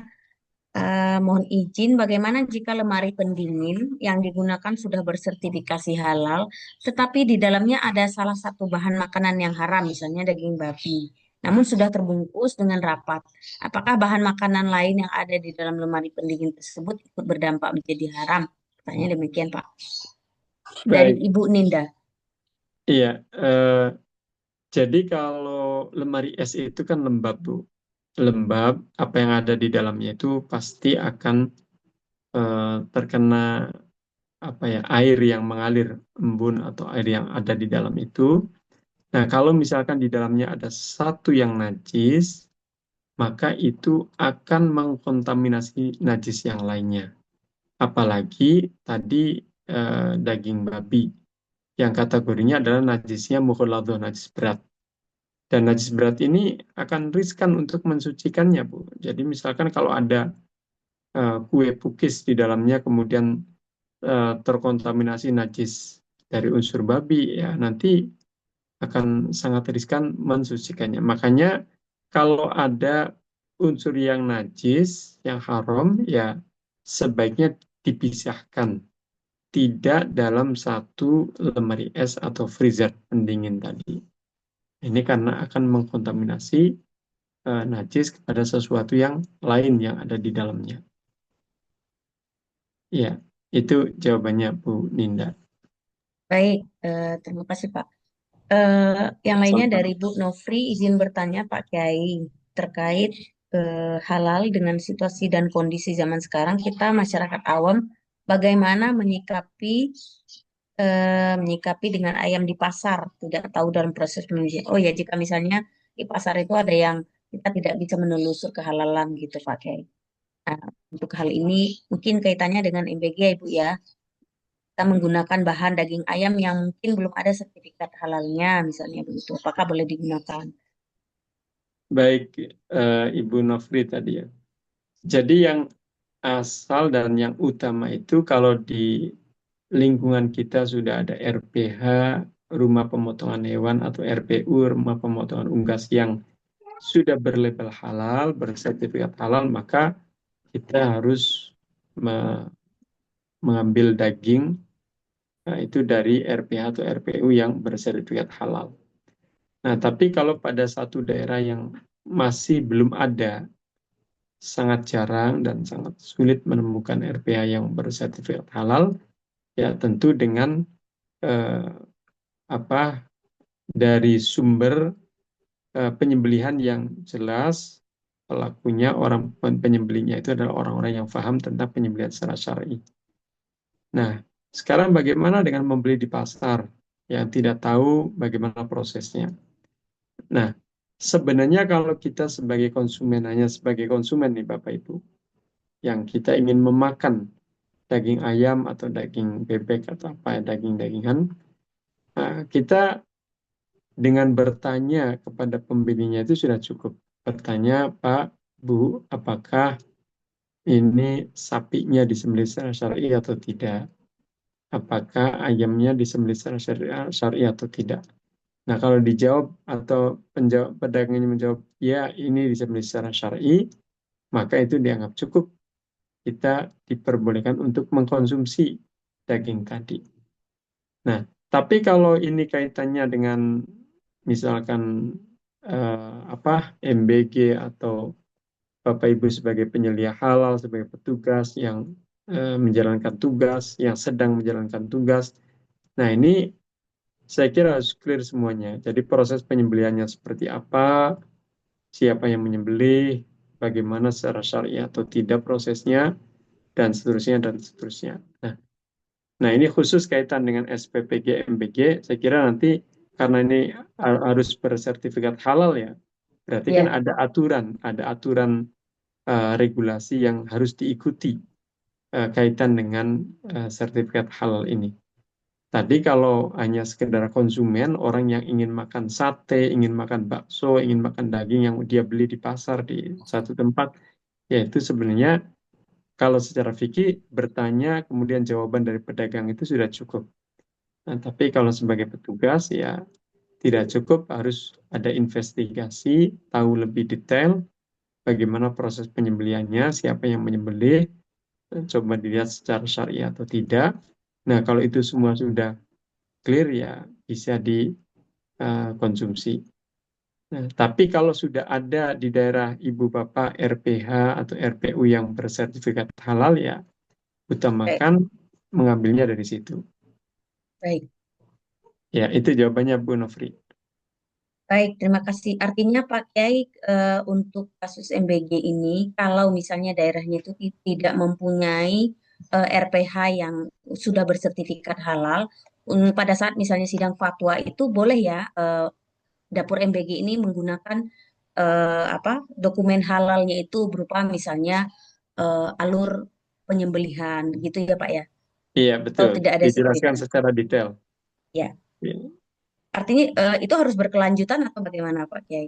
Mohon izin, bagaimana jika lemari pendingin yang digunakan sudah bersertifikasi halal, tetapi di dalamnya ada salah satu bahan makanan yang haram, misalnya daging babi, namun sudah terbungkus dengan rapat. Apakah bahan makanan lain yang ada di dalam lemari pendingin tersebut ikut berdampak menjadi haram? Pertanyaan demikian, Pak. Dari Baik, Ibu Ninda. iya. Jadi kalau lemari es itu kan lembab Bu. Lembab, apa yang ada di dalamnya itu pasti akan terkena air yang mengalir, embun atau air yang ada di dalam itu. Nah, kalau misalkan di dalamnya ada satu yang najis, maka itu akan mengkontaminasi najis yang lainnya. Apalagi tadi daging babi yang kategorinya adalah najisnya mukhaladhah, najis berat. Dan najis berat ini akan riskan untuk mensucikannya, Bu. Jadi misalkan kalau ada kue pukis di dalamnya kemudian terkontaminasi najis dari unsur babi, ya nanti akan sangat riskan mensucikannya. Makanya kalau ada unsur yang najis, yang haram, ya sebaiknya dipisahkan. Tidak dalam satu lemari es atau freezer pendingin tadi. Ini karena akan mengkontaminasi najis kepada sesuatu yang lain yang ada di dalamnya. Ya, itu jawabannya Bu Ninda. Baik, terima kasih Pak. Yang lainnya dari Bu Nofri, izin bertanya Pak Kiai terkait halal dengan situasi dan kondisi zaman sekarang, kita masyarakat awam bagaimana menyikapi dengan ayam di pasar, tidak tahu dalam proses penyucian. Oh ya, jika misalnya di pasar itu ada yang kita tidak bisa menelusur kehalalan gitu Pak Kiai. Nah, untuk hal ini mungkin kaitannya dengan MBG ya Ibu ya. Kita menggunakan bahan daging ayam yang mungkin belum ada sertifikat halalnya, misalnya begitu. Apakah boleh digunakan? Baik, Ibu Nofri tadi ya. Jadi yang asal dan yang utama itu kalau di lingkungan kita sudah ada RPH, rumah pemotongan hewan atau RPU, rumah pemotongan unggas yang sudah berlabel halal, bersertifikat halal, maka kita harus mengambil daging itu dari RPH atau RPU yang bersertifikat halal. Nah, tapi kalau pada satu daerah yang masih belum ada, sangat jarang dan sangat sulit menemukan RPH yang bersertifikat halal, ya tentu dengan eh, apa dari sumber penyembelihan yang jelas, pelakunya orang penyembelihnya itu adalah orang-orang yang paham tentang penyembelihan secara syar'i. Nah, sekarang bagaimana dengan membeli di pasar yang tidak tahu bagaimana prosesnya? Nah, sebenarnya kalau kita sebagai konsumen, hanya sebagai konsumen nih Bapak Ibu, yang kita ingin memakan daging ayam atau daging bebek atau apa daging-dagingan, kita dengan bertanya kepada pembelinya itu sudah cukup. Bertanya, Pak, Bu, apakah ini sapinya disembelih secara syar'i atau tidak? Apakah ayamnya disembelih secara syar'i atau tidak? Nah, kalau dijawab atau pedagangnya menjawab, ya ini disembelih secara syar'i, maka itu dianggap cukup. Kita diperbolehkan untuk mengkonsumsi daging tadi. Nah, tapi kalau ini kaitannya dengan misalkan MBG atau Bapak Ibu sebagai penyelia halal, sebagai petugas yang menjalankan tugas, yang sedang menjalankan tugas. Nah, ini saya kira harus clear semuanya. Jadi proses penyembelihannya seperti apa, siapa yang menyembelih, bagaimana secara syariah atau tidak prosesnya, dan seterusnya, dan seterusnya. Nah, ini khusus kaitan dengan SPPG, MBG, saya kira nanti karena ini harus bersertifikat halal ya, berarti kan Ya, ada aturan regulasi yang harus diikuti kaitan dengan sertifikat halal ini. Tadi kalau hanya sekedar konsumen, orang yang ingin makan sate, ingin makan bakso, ingin makan daging yang dia beli di pasar di satu tempat, yaitu sebenarnya kalau secara fikih bertanya kemudian jawaban dari pedagang itu sudah cukup. Nah, tapi kalau sebagai petugas ya tidak cukup, harus ada investigasi, tahu lebih detail bagaimana proses penyembelihannya, siapa yang menyembelih, coba dilihat secara syariah atau tidak. Nah, kalau itu semua sudah clear ya bisa dikonsumsi. Nah, tapi kalau sudah ada di daerah Ibu Bapak RPH atau RPU yang bersertifikat halal ya baik. utamakan mengambilnya dari situ. Baik. Ya, itu jawabannya Bu Nofri. Baik, terima kasih. Artinya Pak Kiai, untuk kasus MBG ini, kalau misalnya daerahnya itu tidak mempunyai RPH yang sudah bersertifikat halal, pada saat misalnya sidang fatwa itu boleh ya dapur MBG ini menggunakan dokumen halalnya itu berupa misalnya alur penyembelihan, gitu ya Pak ya? Iya, Atau betul. tidak ada seperti itu? Dijelaskan secara detail. Ya, Ya, artinya itu harus berkelanjutan atau bagaimana Pak Kiai?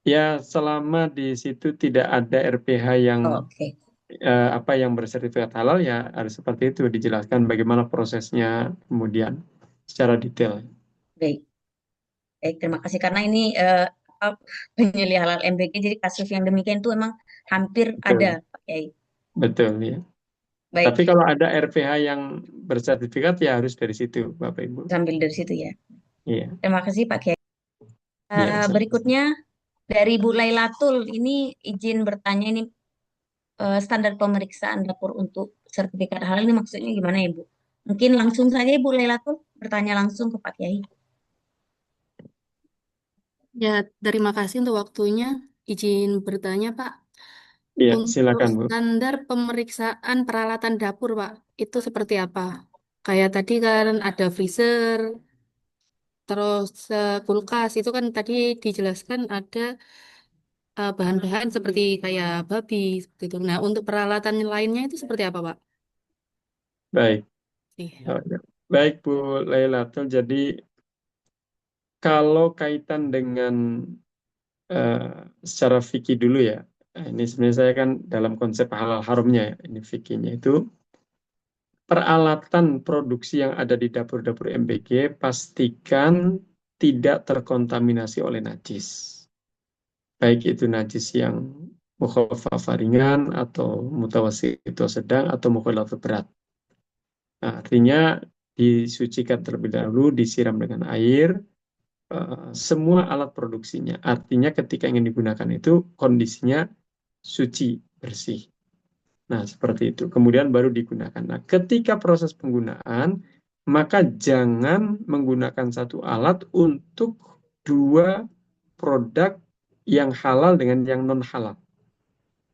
ya, selama di situ tidak ada RPH yang Oh, oke. yang bersertifikat halal ya harus seperti itu dijelaskan bagaimana prosesnya kemudian secara detail. Baik. Baik, terima kasih karena ini apa, penyelidik halal MBG, jadi kasus yang demikian itu memang hampir ada, Betul, Pak Kiai. betul ya. Tapi Baik, kalau ada RPH yang bersertifikat ya harus dari situ, Bapak Ibu. sambil dari situ ya. Iya, Terima kasih Pak Kiai. iya. Berikutnya dari Bu Lailatul, ini izin bertanya ini standar pemeriksaan dapur untuk sertifikat halal ini maksudnya gimana ya Bu? Mungkin langsung saja Bu Lailatul bertanya langsung ke Pak Kiai. Ya, terima kasih untuk waktunya. Izin bertanya, Pak. Iya, Untuk silakan Bu. standar pemeriksaan peralatan dapur, Pak, itu seperti apa? Kayak tadi kan ada freezer, terus kulkas, itu kan tadi dijelaskan ada bahan-bahan seperti kayak babi, seperti itu. Nah, untuk peralatan lainnya itu seperti apa, Pak? Baik. Ih. Oh, ya. Baik Bu Lailatul. Jadi kalau kaitan dengan eh, secara fikih dulu ya. Ini sebenarnya saya kan dalam konsep halal haramnya ya, ini fikihnya itu peralatan produksi yang ada di dapur-dapur MBG pastikan tidak terkontaminasi oleh najis. Baik itu najis yang mukhafafah ringan atau mutawassit sedang atau mukhalafah berat. Nah, artinya disucikan terlebih dahulu, disiram dengan air, semua alat produksinya. Artinya ketika ingin digunakan itu kondisinya suci, bersih. Nah, seperti itu. Kemudian baru digunakan. Nah, ketika proses penggunaan, maka jangan menggunakan satu alat untuk dua produk yang halal dengan yang non halal.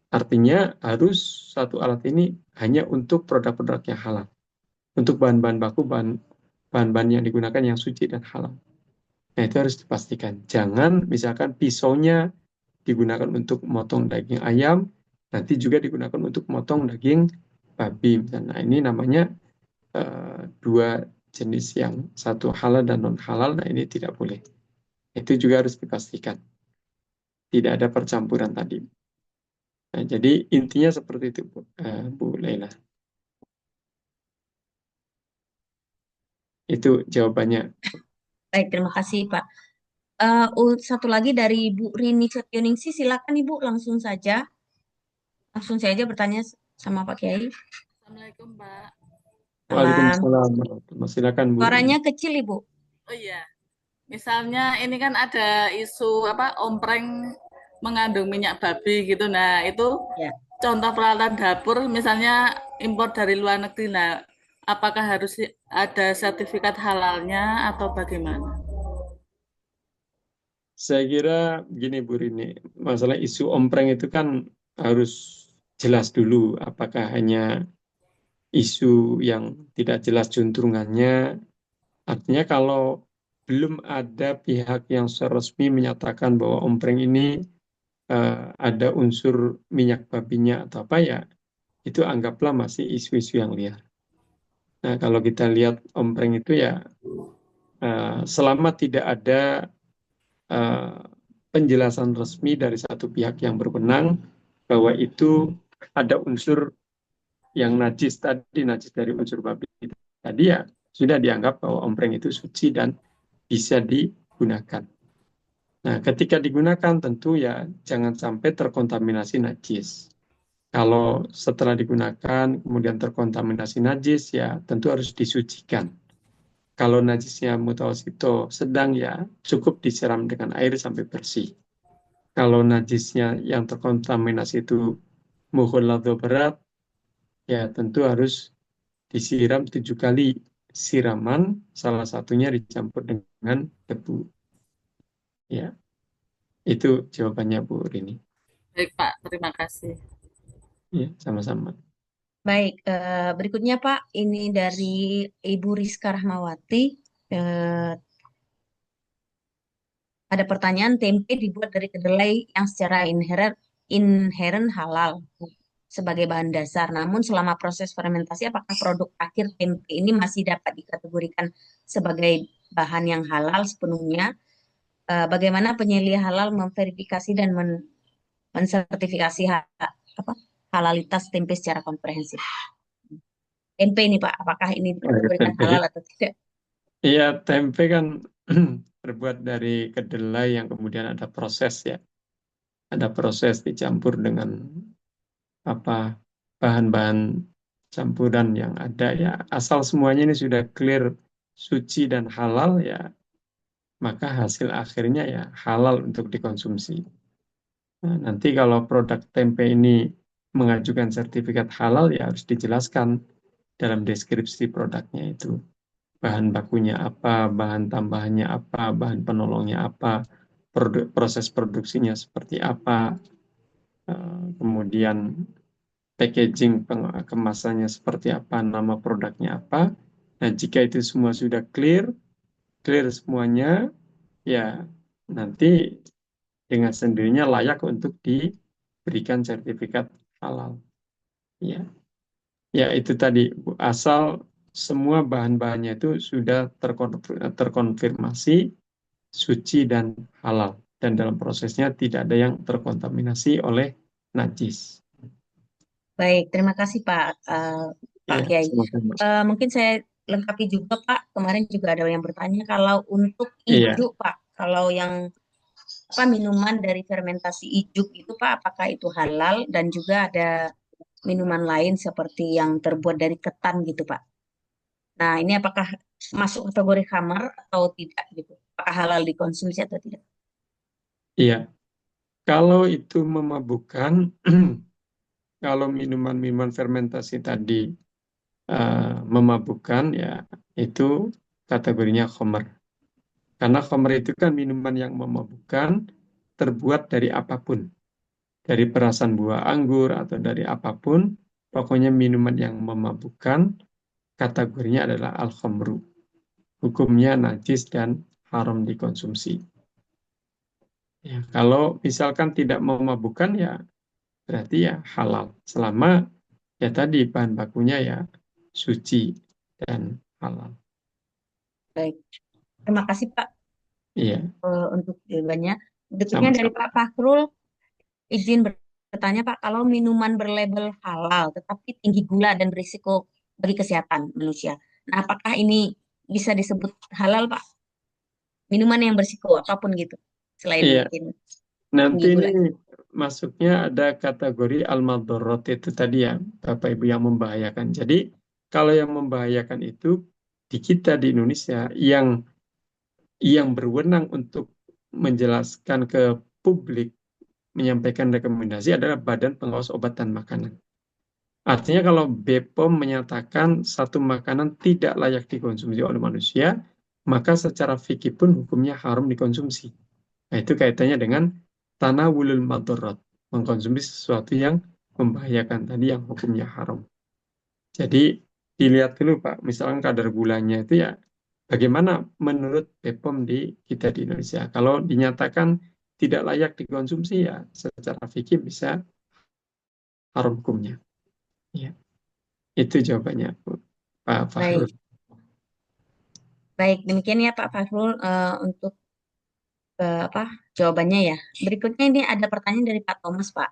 Artinya harus satu alat ini hanya untuk produk-produk yang halal. Untuk bahan-bahan baku, bahan-bahan yang digunakan yang suci dan halal. Nah, itu harus dipastikan. Jangan misalkan pisaunya digunakan untuk motong daging ayam, nanti juga digunakan untuk motong daging babi. Nah, ini namanya dua jenis yang satu halal dan non halal. Nah, ini tidak boleh. Itu juga harus dipastikan. Tidak ada percampuran tadi. Nah, jadi intinya seperti itu, Bu Laila. Itu jawabannya. Baik, terima kasih Pak. Satu lagi dari Bu Rini Setioningsi, silakan Ibu langsung saja bertanya sama Pak Kiai. Assalamualaikum, Pak. Salam. Waalaikumsalam warahmatullahi. Silakan Bu. Suaranya kecil Ibu. Oh iya, misalnya ini kan ada isu ompreng mengandung minyak babi gitu. Nah, itu Ya. contoh peralatan dapur misalnya impor dari luar negeri. Nah, apakah harus ada sertifikat halalnya atau bagaimana? Saya kira begini Bu Rini, masalah isu ompreng itu kan harus jelas dulu apakah hanya isu yang tidak jelas juntrungannya. Artinya kalau belum ada pihak yang resmi menyatakan bahwa ompreng ini ada unsur minyak babinya atau apa ya, itu anggaplah masih isu-isu yang liar. Nah, kalau kita lihat ompreng itu ya selama tidak ada penjelasan resmi dari satu pihak yang berwenang bahwa itu ada unsur yang najis tadi, najis dari unsur babi tadi ya sudah dianggap bahwa ompreng itu suci dan bisa digunakan. Nah, ketika digunakan tentu ya jangan sampai terkontaminasi najis. Kalau setelah digunakan kemudian terkontaminasi najis ya tentu harus disucikan. Kalau najisnya mutawasito sedang ya cukup disiram dengan air sampai bersih. Kalau najisnya yang terkontaminasi itu mukhalafah berat, ya tentu harus disiram 7 kali siraman, salah satunya dicampur dengan debu. Ya, itu jawabannya Bu Rini. Baik, Pak. Terima kasih. Ya, sama-sama. Baik, berikutnya Pak, ini dari Ibu Rizka Rahmawati. Ada pertanyaan, tempe dibuat dari kedelai yang secara inheren halal sebagai bahan dasar. Namun selama proses fermentasi, apakah produk akhir tempe ini masih dapat dikategorikan sebagai bahan yang halal sepenuhnya? Bagaimana penyelia halal memverifikasi dan mensertifikasi halalitas tempe secara komprehensif? Tempe ini Pak, apakah ini dikategorikan halal atau tidak? Iya, tempe kan terbuat dari kedelai yang kemudian ada proses ya. Ada proses dicampur dengan bahan-bahan campuran yang ada ya. Asal semuanya ini sudah clear, suci dan halal ya, maka hasil akhirnya ya halal untuk dikonsumsi. Nah, nanti kalau produk tempe ini mengajukan sertifikat halal ya harus dijelaskan dalam deskripsi produknya itu. Bahan bakunya apa, bahan tambahannya apa, bahan penolongnya apa, proses produksinya seperti apa, kemudian packaging kemasannya seperti apa, nama produknya apa. Nah, jika itu semua sudah clear semuanya, ya nanti dengan sendirinya layak untuk diberikan sertifikat halal. Ya, ya itu tadi asal semua bahan-bahannya itu sudah terkonfirmasi suci dan halal dan dalam prosesnya tidak ada yang terkontaminasi oleh najis. Baik, terima kasih Pak Pak Iya, Kiai. sama-sama. Mungkin saya lengkapi juga Pak. Kemarin juga ada yang bertanya kalau untuk Iya, ijuk Pak, kalau yang apa minuman dari fermentasi ijuk itu Pak, apakah itu halal dan juga ada minuman lain seperti yang terbuat dari ketan gitu Pak. Nah, ini apakah masuk kategori khamar atau tidak gitu? Apakah halal dikonsumsi atau tidak? iya. Kalau itu memabukkan, kalau minuman-minuman fermentasi tadi memabukkan, ya itu kategorinya khamar. Karena khamar itu kan minuman yang memabukkan, terbuat dari apapun. Dari perasan buah anggur atau dari apapun, pokoknya minuman yang memabukkan, kategorinya adalah al-khamru. Hukumnya najis dan haram dikonsumsi. Ya, kalau misalkan tidak memabukkan, ya berarti ya halal. Selama ya tadi bahan bakunya ya suci dan halal. Baik. Terima kasih Pak Iya, untuk jawabannya. Berikutnya dari sama-sama. Pak Fahrul, izin bertanya Pak, kalau minuman berlabel halal tetapi tinggi gula dan berisiko bagi kesehatan manusia. Nah, apakah ini bisa disebut halal Pak? Minuman yang berisiko apapun gitu. Selain Iya, mungkin nanti tinggi ini gula. masuknya ada kategori al-madorot itu tadi ya, Bapak Ibu yang membahayakan. Jadi kalau yang membahayakan itu di kita di Indonesia yang berwenang untuk menjelaskan ke publik, menyampaikan rekomendasi adalah Badan Pengawas Obat dan Makanan. Artinya kalau BPOM menyatakan satu makanan tidak layak dikonsumsi oleh manusia, maka secara fikih pun hukumnya haram dikonsumsi. Nah, itu kaitannya dengan tanawulul madorot, mengkonsumsi sesuatu yang membahayakan tadi yang hukumnya haram. Jadi dilihat dulu Pak, misalkan kadar gulanya itu ya bagaimana menurut BPOM di kita di Indonesia. Kalau dinyatakan tidak layak dikonsumsi ya secara fikih bisa haram hukumnya. Ya, itu jawabannya Pak Fahrul. Baik, baik. Demikian ya Pak Fahrul untuk apa jawabannya ya. Berikutnya ini ada pertanyaan dari Pak Thomas Pak.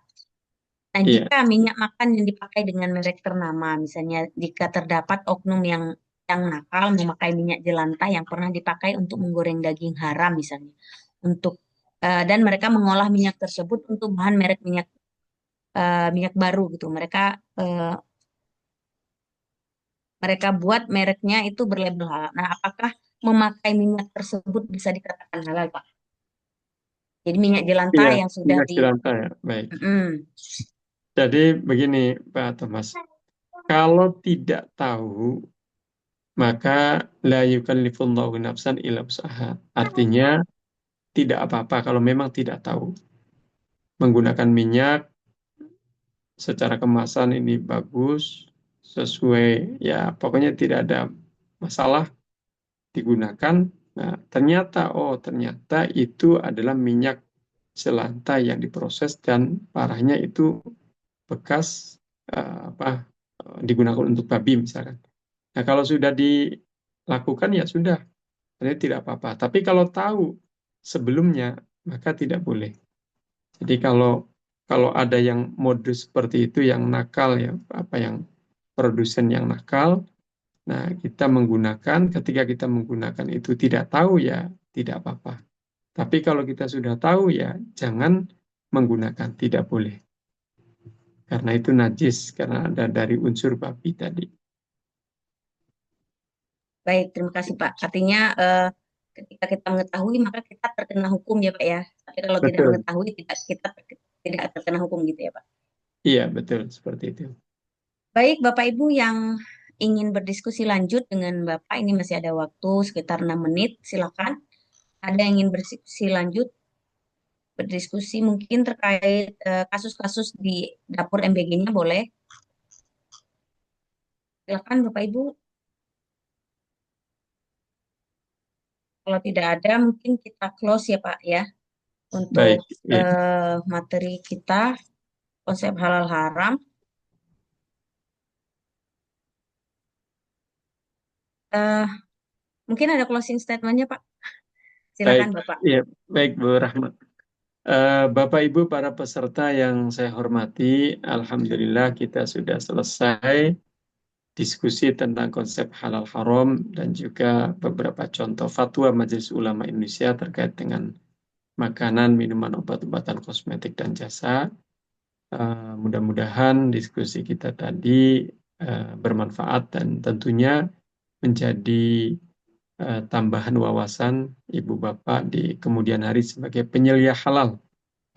Nah, Iya, jika minyak makan yang dipakai dengan merek ternama, misalnya jika terdapat oknum yang nakal memakai minyak jelantah yang pernah dipakai untuk menggoreng daging haram misalnya, untuk dan mereka mengolah minyak tersebut untuk bahan merek minyak baru gitu. Mereka buat mereknya itu berlabel halal. Nah, apakah memakai minyak tersebut bisa dikatakan halal, Pak? Jadi minyak jelantah iya, yang sudah minyak di jelantah ya. Baik. Mm, Jadi begini Pak Thomas, kalau tidak tahu maka la yukallifullahu nafsan illa wus'aha. Artinya tidak apa-apa kalau memang tidak tahu. Menggunakan minyak secara kemasan ini bagus, sesuai ya pokoknya tidak ada masalah digunakan. Nah, ternyata itu adalah minyak jelantah yang diproses dan parahnya itu bekas digunakan untuk babi misalkan. Nah, kalau sudah dilakukan ya sudah, ini tidak apa-apa. Tapi kalau tahu sebelumnya maka tidak boleh. Jadi kalau kalau ada yang modus seperti itu yang nakal ya, apa yang produsen yang nakal, nah kita menggunakan ketika kita menggunakan itu tidak tahu ya tidak apa-apa. Tapi kalau kita sudah tahu ya jangan menggunakan, tidak boleh. Karena itu najis karena ada dari unsur babi tadi. baik, terima kasih Pak. Artinya ketika kita mengetahui maka kita terkena hukum ya Pak ya. Tapi kalau tidak Betul. mengetahui kita tidak terkena hukum gitu ya Pak. Iya, betul seperti itu. Baik, Bapak Ibu yang ingin berdiskusi lanjut dengan Bapak, ini masih ada waktu sekitar 6 menit. Silakan. Ada yang ingin berdiskusi lanjut, berdiskusi mungkin terkait kasus-kasus di dapur MBG-nya boleh. Silakan Bapak Ibu. Kalau tidak ada, mungkin kita close ya Pak ya untuk Baik, iya. materi kita konsep halal haram. Eh, Mungkin ada closing statement-nya Pak. Baik, Silakan Bapak. iya, baik Bu Rahmat. Bapak Ibu para peserta yang saya hormati, alhamdulillah kita sudah selesai diskusi tentang konsep halal haram dan juga beberapa contoh fatwa Majelis Ulama Indonesia terkait dengan makanan, minuman, obat-obatan, kosmetik, dan jasa. Mudah-mudahan diskusi kita tadi bermanfaat dan tentunya menjadi tambahan wawasan Ibu Bapak di kemudian hari sebagai penyelia halal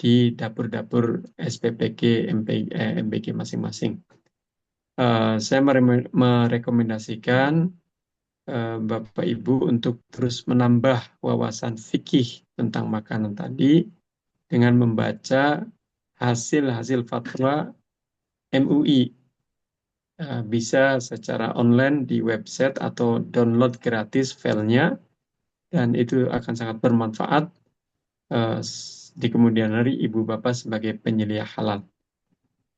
di dapur-dapur SPPG, MBG masing-masing. Saya merekomendasikan Bapak Ibu untuk terus menambah wawasan fikih tentang makanan tadi dengan membaca hasil-hasil fatwa MUI. Bisa secara online di website atau download gratis filenya, dan itu akan sangat bermanfaat di kemudian hari Ibu Bapak sebagai penyelia halal.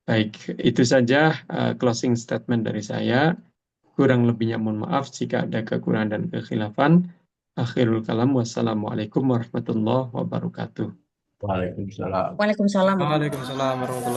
Baik, itu saja closing statement dari saya. Kurang lebihnya mohon maaf jika ada kekurangan dan kekhilafan. Akhirul kalam, wassalamualaikum warahmatullahi wabarakatuh. Waalaikumsalam. Waalaikumsalam. Waalaikumsalam warahmatullahi